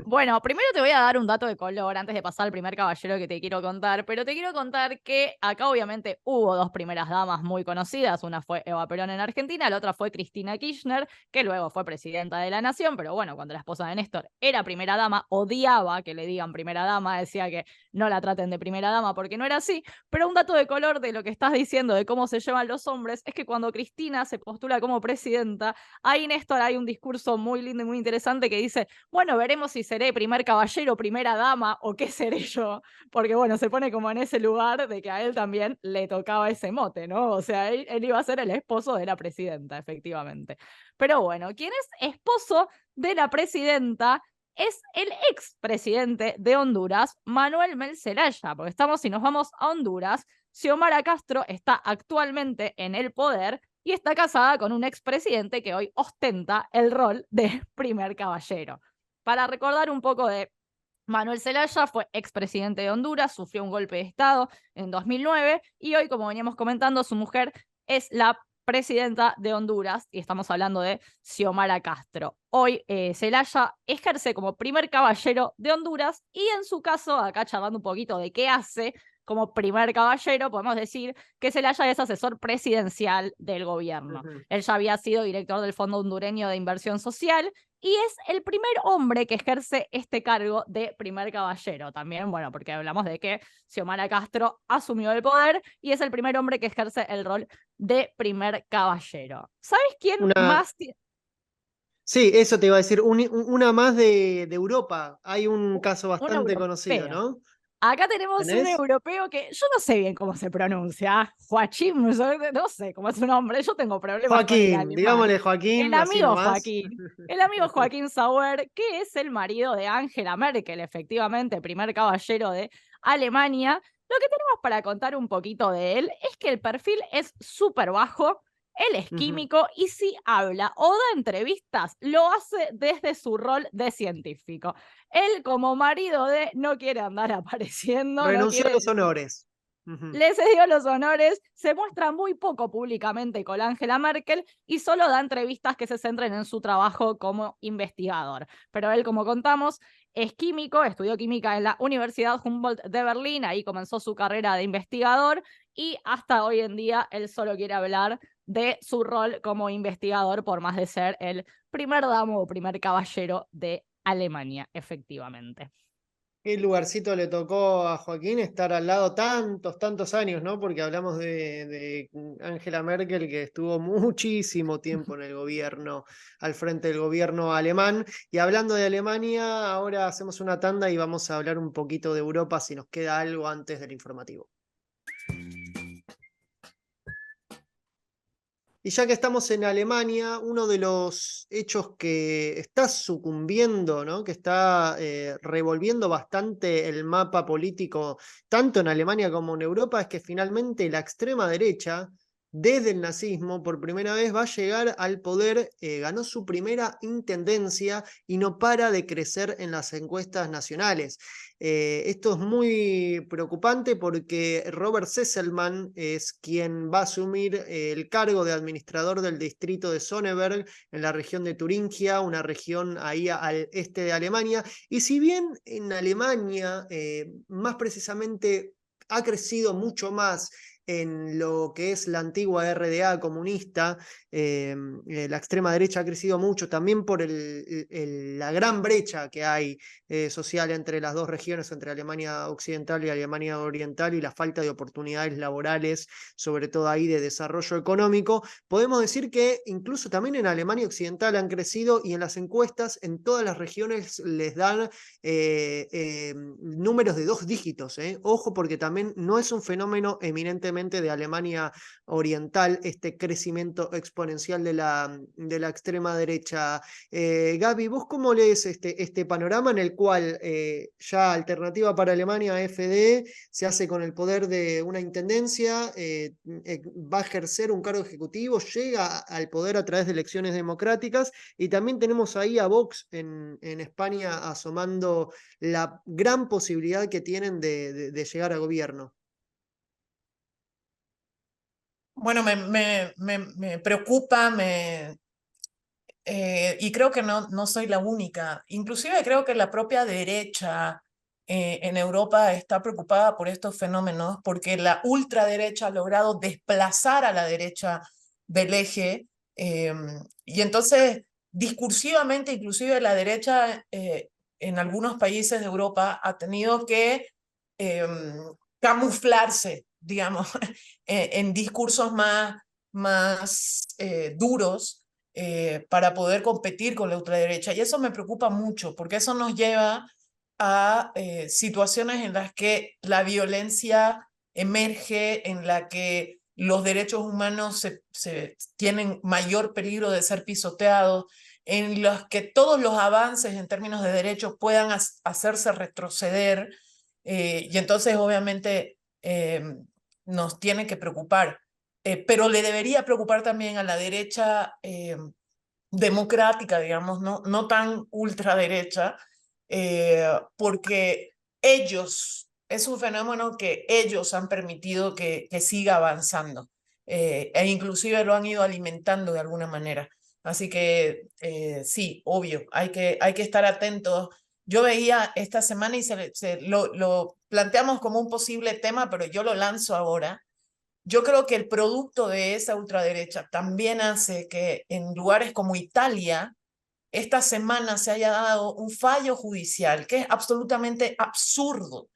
Bueno, primero te voy a dar un dato de color antes de pasar al primer caballero que te quiero contar, pero te quiero contar que acá obviamente hubo 2 primeras damas muy conocidas, una fue Eva Perón en Argentina, la otra fue Cristina Kirchner, que luego fue presidenta de la nación, pero bueno, cuando la esposa de Néstor era primera dama, odiaba que le digan primera dama, decía que no la traten de primera dama porque no era así, pero un dato de color de lo que estás diciendo de cómo se llevan los hombres es que cuando Cristina se postula como presidenta, ahí Néstor hay un discurso muy lindo y muy interesante que dice, bueno, veremos si seré primer caballero, primera dama o qué seré yo, porque bueno, se pone como en ese lugar de que a él también le tocaba ese mote, ¿no? O sea, él iba a ser el esposo de la presidenta, efectivamente. Pero bueno, quien es esposo de la presidenta es el expresidente de Honduras, Manuel Mel Zelaya, porque si nos vamos a Honduras, Xiomara Castro está actualmente en el poder y está casada con un expresidente que hoy ostenta el rol de primer caballero. Para recordar un poco de Manuel Zelaya, fue expresidente de Honduras, sufrió un golpe de Estado en 2009 y hoy, como veníamos comentando, su mujer es la presidenta de Honduras y estamos hablando de Xiomara Castro. Hoy Zelaya ejerce como primer caballero de Honduras y en su caso, acá charlando un poquito de qué hace como primer caballero, podemos decir que Zelaya es asesor presidencial del gobierno. Él ya había sido director del Fondo Hondureño de Inversión Social y es el primer hombre que ejerce este cargo de primer caballero. También, bueno, porque hablamos de que Xiomara Castro asumió el poder y es el primer hombre que ejerce el rol de primer caballero. ¿Sabes quién más? Sí, eso te iba a decir, una más de Europa. Hay un caso bastante conocido, ¿no? Acá tenemos un europeo que yo no sé bien cómo se pronuncia. Joachim, no sé cómo es su nombre. Yo tengo problemas con el alemán. Digámosle Joaquín. El amigo Joaquín. El amigo Joaquín Sauer, que es el marido de Angela Merkel, efectivamente, primer caballero de Alemania. Lo que tenemos para contar un poquito de él es que el perfil es súper bajo. Él es químico y si habla o da entrevistas, lo hace desde su rol de científico. Él, como marido de, no quiere andar apareciendo. Renunció a los honores. Le cedió los honores, se muestra muy poco públicamente con Angela Merkel y solo da entrevistas que se centren en su trabajo como investigador. Pero él, como contamos, es químico, estudió química en la Universidad Humboldt de Berlín, ahí comenzó su carrera de investigador y hasta hoy en día él solo quiere hablar de su rol como investigador por más de ser el primer damo o primer caballero de Alemania, efectivamente. Qué lugarcito le tocó a Joaquín estar al lado tantos años, ¿no? Porque hablamos de Angela Merkel, que estuvo muchísimo tiempo en el gobierno, al frente del gobierno alemán. Y hablando de Alemania, ahora hacemos una tanda y vamos a hablar un poquito de Europa, si nos queda algo antes del informativo. Y ya que estamos en Alemania, uno de los hechos que está sucumbiendo, ¿no? Que está revolviendo bastante el mapa político, tanto en Alemania como en Europa, es que finalmente la extrema derecha, desde el nazismo, por primera vez va a llegar al poder, ganó su primera intendencia y no para de crecer en las encuestas nacionales. Esto es muy preocupante porque Robert Sesselmann es quien va a asumir el cargo de administrador del distrito de Sonneberg en la región de Turingia, una región ahí al este de Alemania. Y si bien en Alemania, más precisamente, ha crecido mucho más en lo que es la antigua RDA comunista, la extrema derecha ha crecido mucho también por la gran brecha que hay social entre las dos regiones, entre Alemania Occidental y Alemania Oriental, y la falta de oportunidades laborales, sobre todo ahí de desarrollo económico. Podemos decir que incluso también en Alemania Occidental han crecido, y en las encuestas en todas las regiones les dan números de 2 dígitos. Ojo, porque también no es un fenómeno eminentemente de Alemania Oriental, este crecimiento exponencial de la extrema derecha. Gaby, ¿vos cómo lees este panorama en el cual ya Alternativa para Alemania, AfD, se hace con el poder de una intendencia, va a ejercer un cargo ejecutivo, llega al poder a través de elecciones democráticas, y también tenemos ahí a Vox en España asomando la gran posibilidad que tienen de llegar a gobierno? Bueno, me preocupa, y creo que no soy la única. Inclusive creo que la propia derecha en Europa está preocupada por estos fenómenos, porque la ultraderecha ha logrado desplazar a la derecha del eje, y entonces discursivamente inclusive la derecha en algunos países de Europa ha tenido que camuflarse, digamos, en discursos más duros, para poder competir con la ultraderecha. Y eso me preocupa mucho, porque eso nos lleva a situaciones en las que la violencia emerge, en la que los derechos humanos se tienen mayor peligro de ser pisoteados, en los que todos los avances en términos de derechos puedan hacerse retroceder, y entonces obviamente nos tiene que preocupar. Pero le debería preocupar también a la derecha democrática, digamos, no tan ultraderecha, porque es un fenómeno que ellos han permitido que siga avanzando, e inclusive lo han ido alimentando de alguna manera. Así que sí, obvio, hay que estar atentos. Yo veía esta semana y lo planteamos como un posible tema, pero yo lo lanzo ahora. Yo creo que el producto de esa ultraderecha también hace que en lugares como Italia esta semana se haya dado un fallo judicial que es absolutamente absurdo,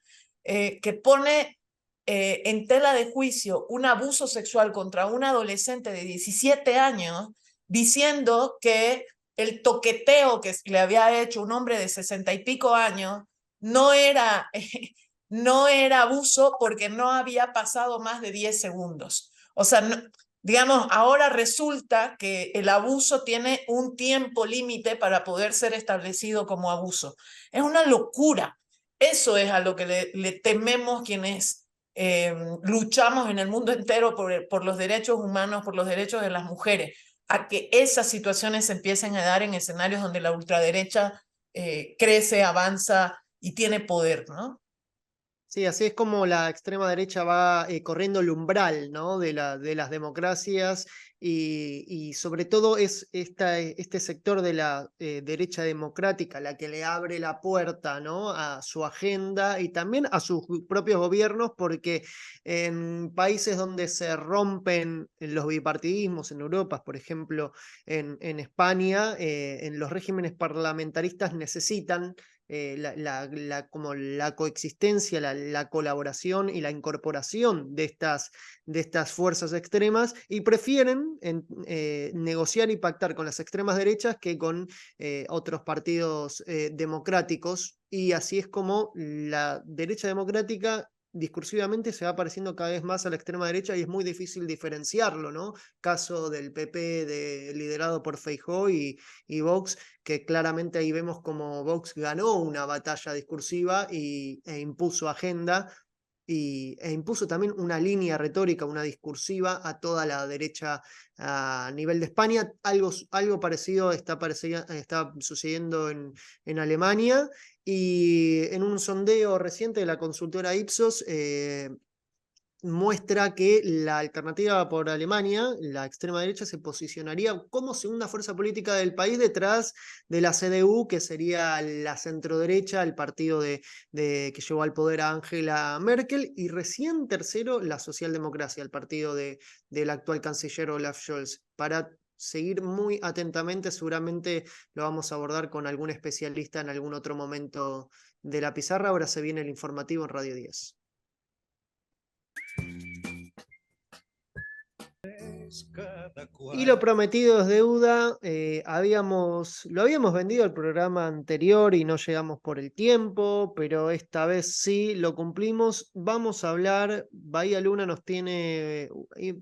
que pone en tela de juicio un abuso sexual contra un adolescente de 17 años, diciendo que el toqueteo que le había hecho un hombre de 60 y pico años no era abuso porque no había pasado más de 10 segundos. O sea, digamos, ahora resulta que el abuso tiene un tiempo límite para poder ser establecido como abuso. Es una locura. Eso es a lo que le tememos quienes luchamos en el mundo entero por los derechos humanos, por los derechos de las mujeres, a que esas situaciones se empiecen a dar en escenarios donde la ultraderecha crece, avanza y tiene poder, ¿no? Sí, así es como la extrema derecha va corriendo el umbral, ¿no? de las democracias y sobre todo es este sector de la derecha democrática la que le abre la puerta, ¿no? a su agenda y también a sus propios gobiernos, porque en países donde se rompen los bipartidismos, en Europa, por ejemplo, en España, en los regímenes parlamentaristas necesitan como la coexistencia, la colaboración y la incorporación de estas fuerzas extremas y prefieren negociar y pactar con las extremas derechas que con otros partidos democráticos. Y así es como la derecha democrática discursivamente se va pareciendo cada vez más a la extrema derecha y es muy difícil diferenciarlo, ¿no? Caso del PP liderado por Feijóo y Vox, que claramente ahí vemos como Vox ganó una batalla discursiva e impuso agenda e impuso también una línea retórica, una discursiva a toda la derecha a nivel de España. Algo parecido está sucediendo en Alemania y en un sondeo reciente de la consultora Ipsos muestra que la alternativa por Alemania, la extrema derecha, se posicionaría como segunda fuerza política del país detrás de la CDU, que sería la centroderecha, el partido que llevó al poder a Angela Merkel, y recién tercero la socialdemocracia, el partido del actual canciller Olaf Scholz. Para seguir muy atentamente, seguramente lo vamos a abordar con algún especialista en algún otro momento de la pizarra. Ahora se viene el informativo en Radio 10. Y lo prometido es deuda. Lo habíamos vendido el programa anterior y no llegamos por el tiempo, pero esta vez sí lo cumplimos. Vamos a hablar, Bahía Luna nos tiene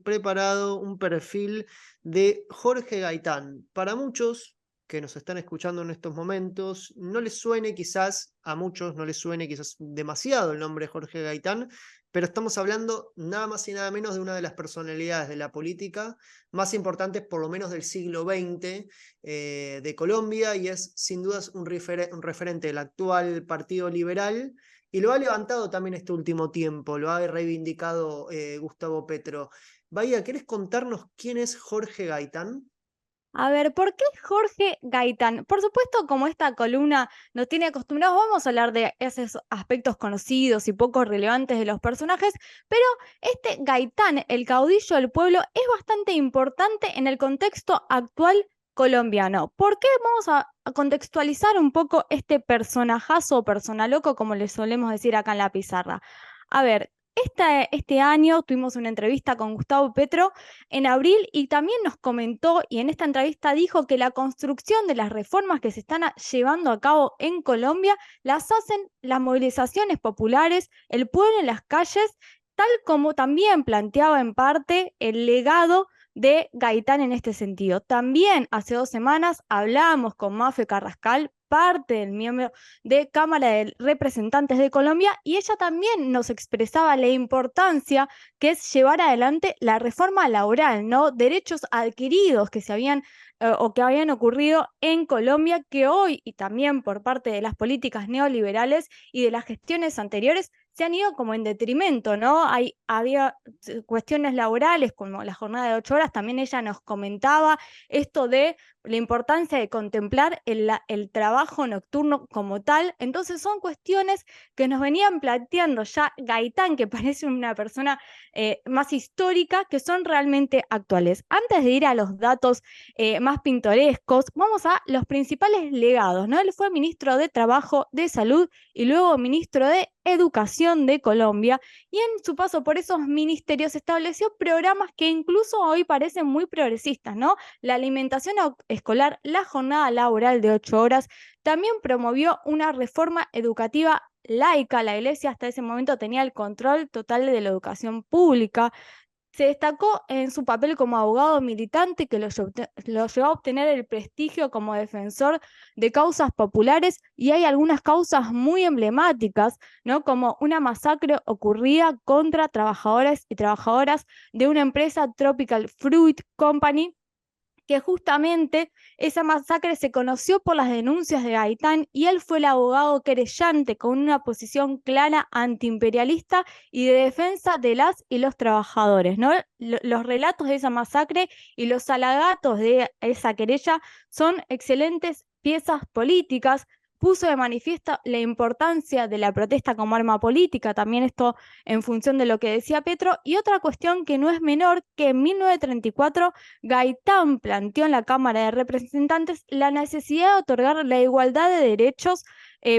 preparado un perfil de Jorge Gaitán. Para muchos que nos están escuchando en estos momentos, no les suene quizás, a muchos no les suene quizás demasiado el nombre de Jorge Gaitán, pero estamos hablando nada más y nada menos de una de las personalidades de la política más importantes, por lo menos del siglo XX de Colombia, y es sin dudas un referente del actual Partido Liberal, y lo ha levantado también este último tiempo, lo ha reivindicado Gustavo Petro. Bahía, ¿querés contarnos quién es Jorge Gaitán? A ver, ¿por qué Jorge Gaitán? Por supuesto, como esta columna nos tiene acostumbrados, vamos a hablar de esos aspectos conocidos y poco relevantes de los personajes, pero este Gaitán, el caudillo del pueblo, es bastante importante en el contexto actual colombiano. ¿Por qué? Vamos a contextualizar un poco este personajazo o personaloco, como le solemos decir acá en la pizarra. A ver, este año tuvimos una entrevista con Gustavo Petro en abril y también nos comentó y en esta entrevista dijo que la construcción de las reformas que se están llevando a cabo en Colombia las hacen las movilizaciones populares, el pueblo en las calles, tal como también planteaba en parte el legado de Gaitán en este sentido. También hace 2 semanas hablábamos con Mafe Carrascal, parte del miembro de Cámara de Representantes de Colombia, y ella también nos expresaba la importancia que es llevar adelante la reforma laboral, ¿no? Derechos adquiridos que se habían o que habían ocurrido en Colombia, que hoy y también por parte de las políticas neoliberales y de las gestiones anteriores se han ido como en detrimento, ¿no? Había cuestiones laborales como la jornada de 8 horas, también ella nos comentaba esto de la importancia de contemplar el trabajo nocturno como tal. Entonces son cuestiones que nos venían planteando ya Gaitán, que parece una persona más histórica, que son realmente actuales. Antes de ir a los datos más pintorescos, vamos a los principales legados, ¿no? Él fue ministro de Trabajo, de Salud y luego ministro de Educación de Colombia, y en su paso por esos ministerios estableció programas que incluso hoy parecen muy progresistas, ¿no? La alimentación escolar, la jornada laboral de 8 horas, también promovió una reforma educativa laica. La Iglesia hasta ese momento tenía el control total de la educación pública. Se destacó en su papel como abogado militante que lo llevó a obtener el prestigio como defensor de causas populares, y hay algunas causas muy emblemáticas, ¿no? Como una masacre ocurrida contra trabajadores y trabajadoras de una empresa, Tropical Fruit Company, que justamente esa masacre se conoció por las denuncias de Gaitán y él fue el abogado querellante con una posición clara antiimperialista y de defensa de las y los trabajadores, ¿no? Los relatos de esa masacre y los alegatos de esa querella son excelentes piezas políticas. Puso de manifiesto la importancia de la protesta como arma política, también esto en función de lo que decía Petro, y otra cuestión que no es menor, que en 1934 Gaitán planteó en la Cámara de Representantes la necesidad de otorgar la igualdad de derechos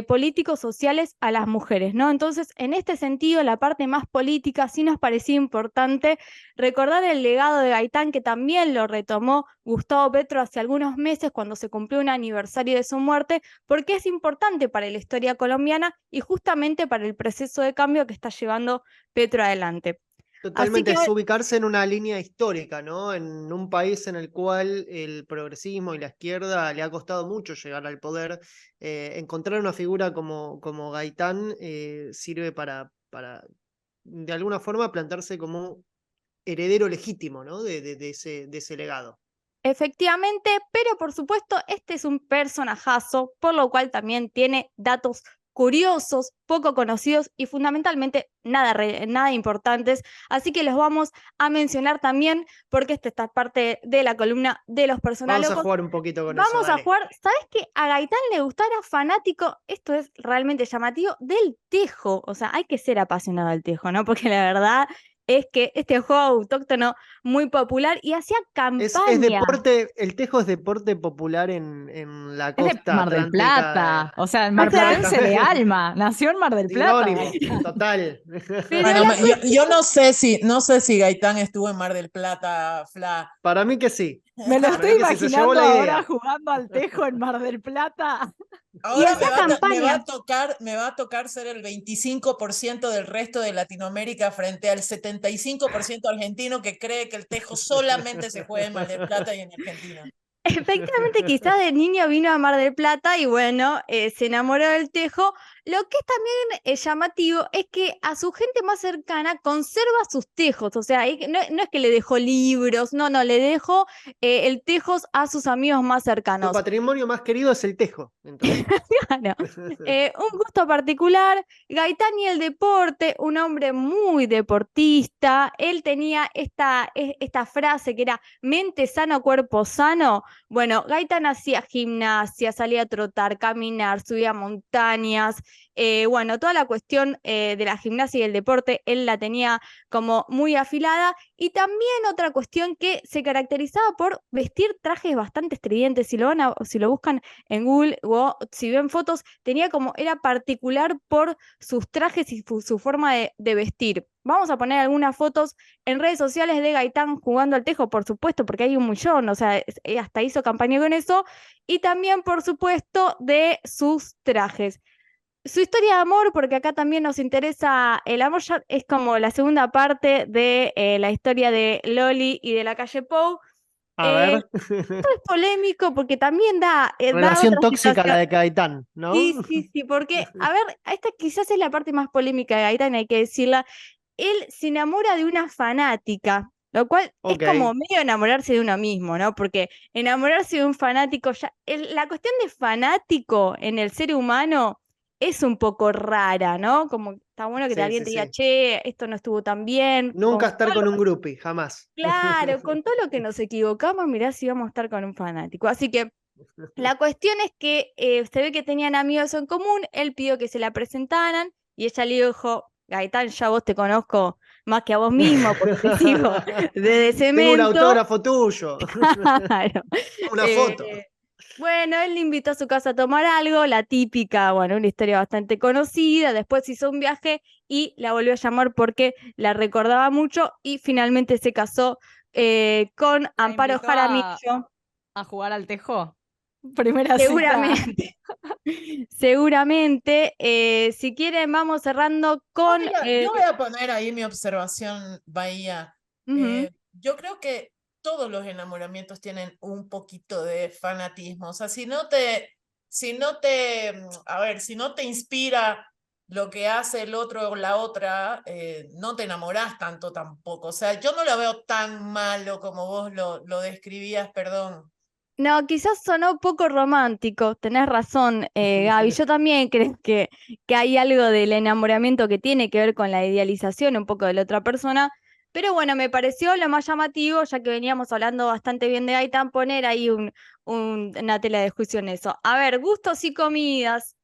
políticos sociales a las mujeres, ¿no? Entonces, en este sentido, la parte más política sí nos parecía importante recordar el legado de Gaitán, que también lo retomó Gustavo Petro hace algunos meses cuando se cumplió un aniversario de su muerte, porque es importante para la historia colombiana y justamente para el proceso de cambio que está llevando Petro adelante. Totalmente, Así es que ubicarse en una línea histórica, ¿no? En un país en el cual el progresismo y la izquierda le ha costado mucho llegar al poder. Encontrar una figura como Gaitán sirve para, de alguna forma, plantarse como heredero legítimo, ¿no? De ese legado. efectivamente, pero por supuesto, este es un personajazo, por lo cual también tiene datos curiosos, poco conocidos y fundamentalmente nada importantes. Así que los vamos a mencionar también porque esta es parte de la columna de los Vamos a personalocos. jugar un poquito con eso, Vamos a dale. jugar, ¿sabes qué? A Gaitán le gustaba, era fanático, esto es realmente llamativo, del tejo. O sea, hay que ser apasionado del tejo, ¿no? Porque la verdad es que este juego autóctono muy popular y hacía Es campaña. deporte, el tejo es deporte popular en la Es de costa Mar del atlántica. Plata, o sea, O sea, marplatense de alma, nació en Mar del Plata. Sinónimo, total. pero Bueno, la yo no sé si Gaitán estuvo en Mar del Plata, Fla. Para mí que sí. Me lo Para estoy mí que sí, se llevó imaginando la ahora idea. jugando al tejo en Mar del Plata. y Ahora hacía me campaña. va a tocar ser el 25% del resto de Latinoamérica frente al 75% argentino que cree que el tejo solamente se juega en Mar del Plata y en Argentina. Efectivamente, quizás de niño vino a Mar del Plata y bueno, se enamoró del tejo. Lo que es también llamativo es que a su gente más cercana conserva sus tejos, o sea, no es que le dejó libros, no, le dejó el tejos a sus amigos más Su cercanos. patrimonio más querido es el tejo, entonces. Claro. Un gusto particular, Gaitán y el deporte, un hombre muy deportista, él tenía esta frase que era mente sano, cuerpo sano. Bueno, Gaitán hacía gimnasia, salía a trotar, caminar, subía montañas, bueno, toda la cuestión de la gimnasia y el deporte, él la tenía como muy afilada, y también otra cuestión que se caracterizaba por vestir trajes bastante estridentes, si lo buscan en Google o si ven fotos, era particular por sus trajes y su forma de vestir. Vamos a poner algunas fotos en redes sociales de Gaitán jugando al tejo, por supuesto, porque hay un millón, o sea, hasta hizo campaña con eso, y también, por supuesto, de sus trajes. Su historia de amor, porque acá también nos interesa el amor, ya es como la segunda parte de la historia de Loli y de la calle Pou. A ver. Esto es polémico porque también da Relación otra tóxica la situación. de Gaitán, ¿no? Sí, porque, a ver, esta quizás es la parte más polémica de Gaitán, hay que decirla. Él se enamora de una fanática, lo cual Ok. es como medio enamorarse de uno mismo, ¿no? Porque enamorarse de un fanático, la cuestión de fanático en el ser humano es un poco rara, ¿no? Como está bueno que alguien te diga, Sí. che, esto no estuvo tan bien. Nunca estar con un groupie, jamás. Claro, con todo lo que nos equivocamos, mirá si vamos a estar con un fanático. Así que la cuestión es que se ve que tenían amigos en común, él pidió que se la presentaran y ella le dijo, Gaitán, ya vos te conozco más que a vos mismo, porque te sigo de Tengo un cemento. autógrafo tuyo. Claro. Una foto. Bueno, él le invitó a su casa a tomar algo, la típica, bueno, una historia bastante conocida, después hizo un viaje y la volvió a llamar porque la recordaba mucho y finalmente se casó con ¿La Amparo invitó Jaramillo. a jugar al tejo? Primera cita. Seguramente. Si quieren, vamos cerrando con. Yo voy a poner ahí mi observación, Bahía. Yo creo que todos los enamoramientos tienen un poquito de fanatismo. O sea, si no te inspira lo que hace el otro o la otra, no te enamorás tanto tampoco. O sea, yo no lo veo tan malo como vos lo describías, perdón. No, quizás sonó poco romántico, tenés razón, Gaby. Yo también creo que hay algo del enamoramiento que tiene que ver con la idealización un poco de la otra persona, pero bueno, me pareció lo más llamativo, ya que veníamos hablando bastante bien de Gaitán, poner ahí una tela de juicio en eso. A ver, gustos y comidas.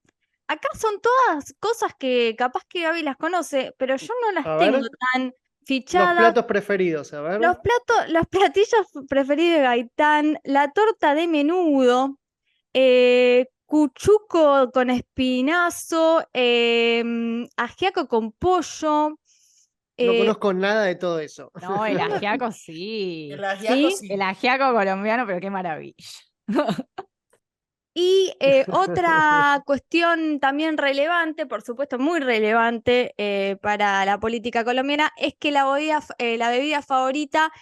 Acá son todas cosas que capaz que Gaby las conoce, pero yo no las A tengo ver, tan los fichadas. platos preferidos, a ver. Los platillos preferidos de Gaitán, la torta de menudo, cuchuco con espinazo, ajiaco con pollo. No eh, conozco nada de todo eso. No, el ajiaco sí. El ajiaco ¿Sí? sí. El ajiaco colombiano, pero qué maravilla. Y otra cuestión también relevante, por supuesto muy relevante para la política colombiana, es que la bebida favorita,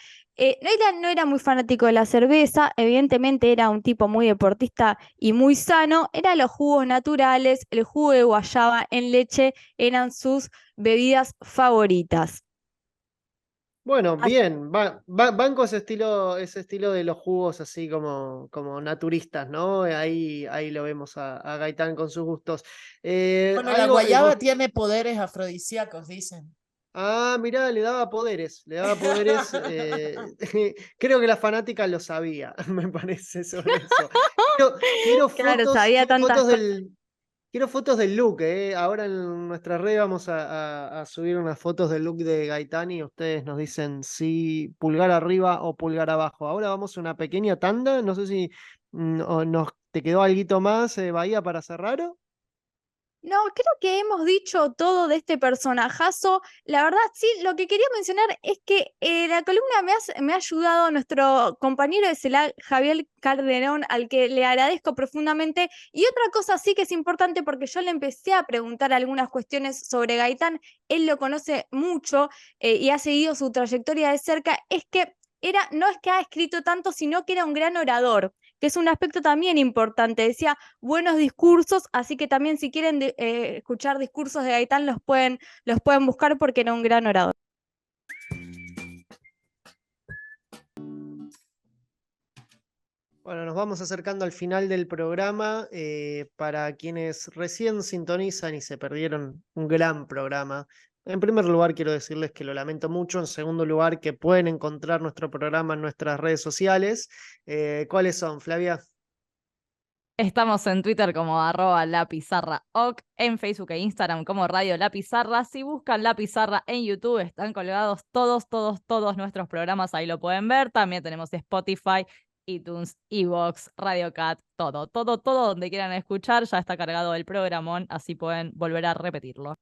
no era muy fanático de la cerveza, evidentemente era un tipo muy deportista y muy sano, eran los jugos naturales, el jugo de guayaba en leche eran sus bebidas favoritas. Bueno, Así- bien, banco ese estilo de los jugos así como naturistas, ¿no? Ahí lo vemos a Gaitán con sus gustos. Bueno, la guayaba tiene poderes afrodisíacos, dicen. Mirá, le daba poderes. Creo que la fanática lo sabía, me parece sobre eso. Claro, sabía Quiero tantas fotos cosas. quiero fotos del look, Ahora en nuestra red vamos a subir unas fotos del look de Gaitán y ustedes nos dicen si pulgar arriba o pulgar abajo. Ahora vamos a una pequeña tanda, no sé si te quedó alguito más, Bahía, para cerrar. No, creo que hemos dicho todo de este personajazo. La verdad, sí, lo que quería mencionar es que la columna me ha ayudado nuestro compañero de CELAC, Javier Calderón, al que le agradezco profundamente. Y otra cosa sí que es importante, porque yo le empecé a preguntar algunas cuestiones sobre Gaitán, él lo conoce mucho y ha seguido su trayectoria de cerca, es que no es que ha escrito tanto, sino que era un gran orador, que es un aspecto también importante. Decía buenos discursos, así que también si quieren escuchar discursos de Gaitán los pueden buscar porque era un gran orador. Bueno, nos vamos acercando al final del programa. Para quienes recién sintonizan y se perdieron un gran programa, en primer lugar quiero decirles que lo lamento mucho. En segundo lugar, que pueden encontrar nuestro programa en nuestras redes sociales. ¿Cuáles son, Flavia? Estamos en Twitter como @lapizarraoc, en Facebook e Instagram como Radio La Pizarra. Si buscan La Pizarra en YouTube, están colgados todos nuestros programas, ahí lo pueden ver. También tenemos Spotify, iTunes, Evox, Radio Cat, todo donde quieran escuchar, ya está cargado el programón, así pueden volver a repetirlo.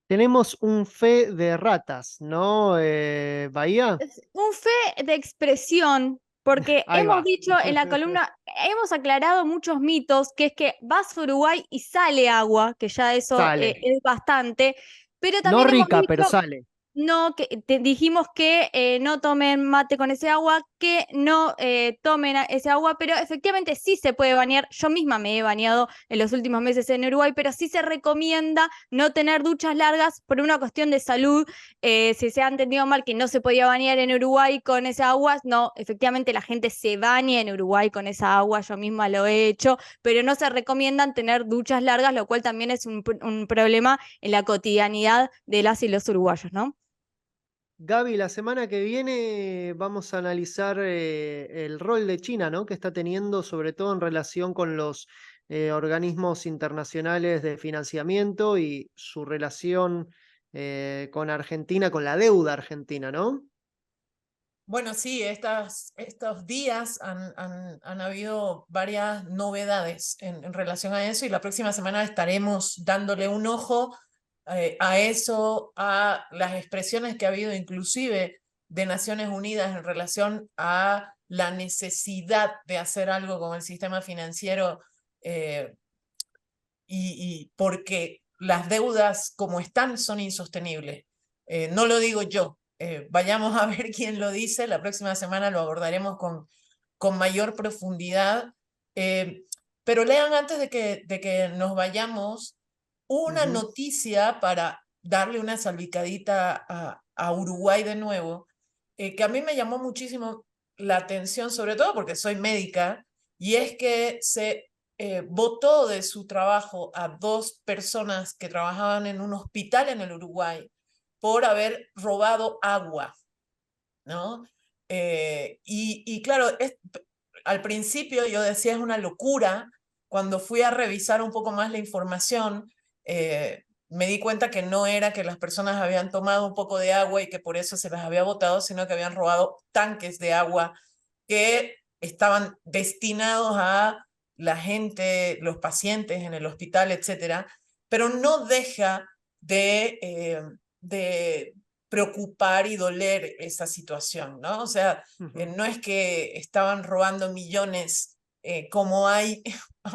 Tenemos un fe de ratas, ¿no, Bahía? Es un fe de expresión, porque Ahí hemos va. dicho en la columna, hemos aclarado muchos mitos, que es que vas a Uruguay y sale agua, que ya eso Sale. es bastante, pero No también hemos rica, pero dicho sale. no, que dijimos que no tomen mate con ese agua, que no tomen ese agua, pero efectivamente sí se puede bañar. Yo misma me he bañado en los últimos meses en Uruguay, pero sí se recomienda no tener duchas largas por una cuestión de salud. Si se ha entendido mal que no se podía bañar en Uruguay con esa agua, no, efectivamente la gente se baña en Uruguay con esa agua, yo misma lo he hecho, pero no se recomiendan tener duchas largas, lo cual también es un problema en la cotidianidad de las y los uruguayos, ¿no? Gaby, la semana que viene vamos a analizar el rol de China, ¿no? Que está teniendo, sobre todo en relación con los organismos internacionales de financiamiento y su relación con Argentina, con la deuda argentina, ¿no? Bueno, sí, estos días han habido varias novedades en relación a eso y la próxima semana estaremos dándole un ojo a eso, a las expresiones que ha habido inclusive de Naciones Unidas en relación a la necesidad de hacer algo con el sistema financiero y porque las deudas como están son insostenibles. No lo digo yo, vayamos a ver quién lo dice, la próxima semana lo abordaremos con mayor profundidad. Pero lean antes de que nos vayamos, una Ujú. noticia para darle una salpicadita a Uruguay de nuevo, que a mí me llamó muchísimo la atención, sobre todo porque soy médica, y es que se votó de su trabajo a 2 personas que trabajaban en un hospital en el Uruguay por haber robado agua, ¿no? Y claro, al principio yo decía es una locura. Cuando fui a revisar un poco más la información, me di cuenta que no era que las personas habían tomado un poco de agua y que por eso se las había botado, sino que habían robado tanques de agua que estaban destinados a la gente, los pacientes en el hospital, etcétera, pero no deja de preocupar y doler esa situación, ¿no? O sea, no es que estaban robando millones como hay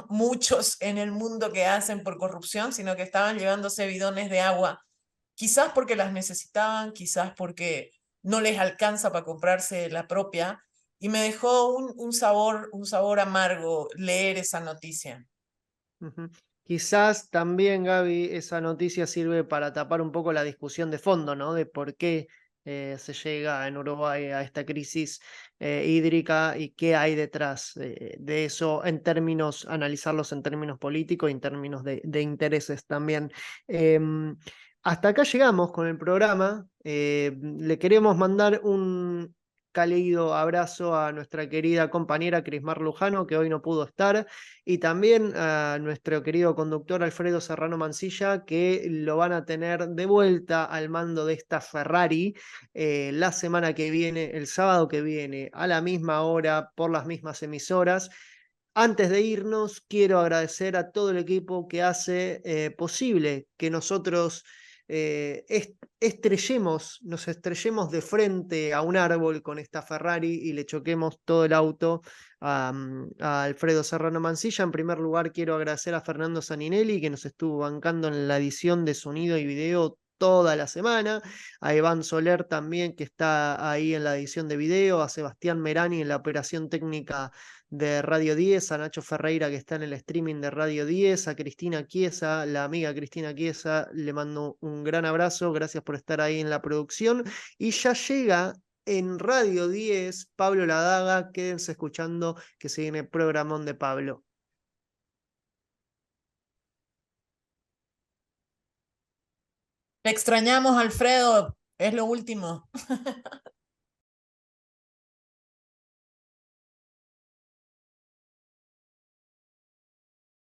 muchos en el mundo que hacen por corrupción, sino que estaban llevándose bidones de agua, quizás porque las necesitaban, quizás porque no les alcanza para comprarse la propia, y me dejó un sabor amargo leer esa noticia. Ujú. Quizás también, Gaby, esa noticia sirve para tapar un poco la discusión de fondo, ¿no? De por qué se llega en Uruguay a esta crisis hídrica y qué hay detrás de eso en términos, analizarlos en términos políticos y en términos de intereses también. Hasta acá llegamos con el programa. Le queremos mandar un cálido abrazo a nuestra querida compañera Crismar Lujano, que hoy no pudo estar, y también a nuestro querido conductor Alfredo Serrano Mancilla, que lo van a tener de vuelta al mando de esta Ferrari la semana que viene, el sábado que viene, a la misma hora, por las mismas emisoras. Antes de irnos, quiero agradecer a todo el equipo que hace posible que nosotros nos estrellemos de frente a un árbol con esta Ferrari y le choquemos todo el auto a Alfredo Serrano Mancilla. En primer lugar, quiero agradecer a Fernando Saninelli, que nos estuvo bancando en la edición de sonido y video toda la semana, a Iván Soler también, que está ahí en la edición de video, a Sebastián Merani en la operación técnica de Radio 10, a Nacho Ferreira, que está en el streaming de Radio 10, a Cristina Chiesa, la amiga Cristina Chiesa, le mando un gran abrazo, gracias por estar ahí en la producción, y ya llega en Radio 10 Pablo Ladaga, quédense escuchando que se viene el programón de Pablo. Te extrañamos, Alfredo, es lo último.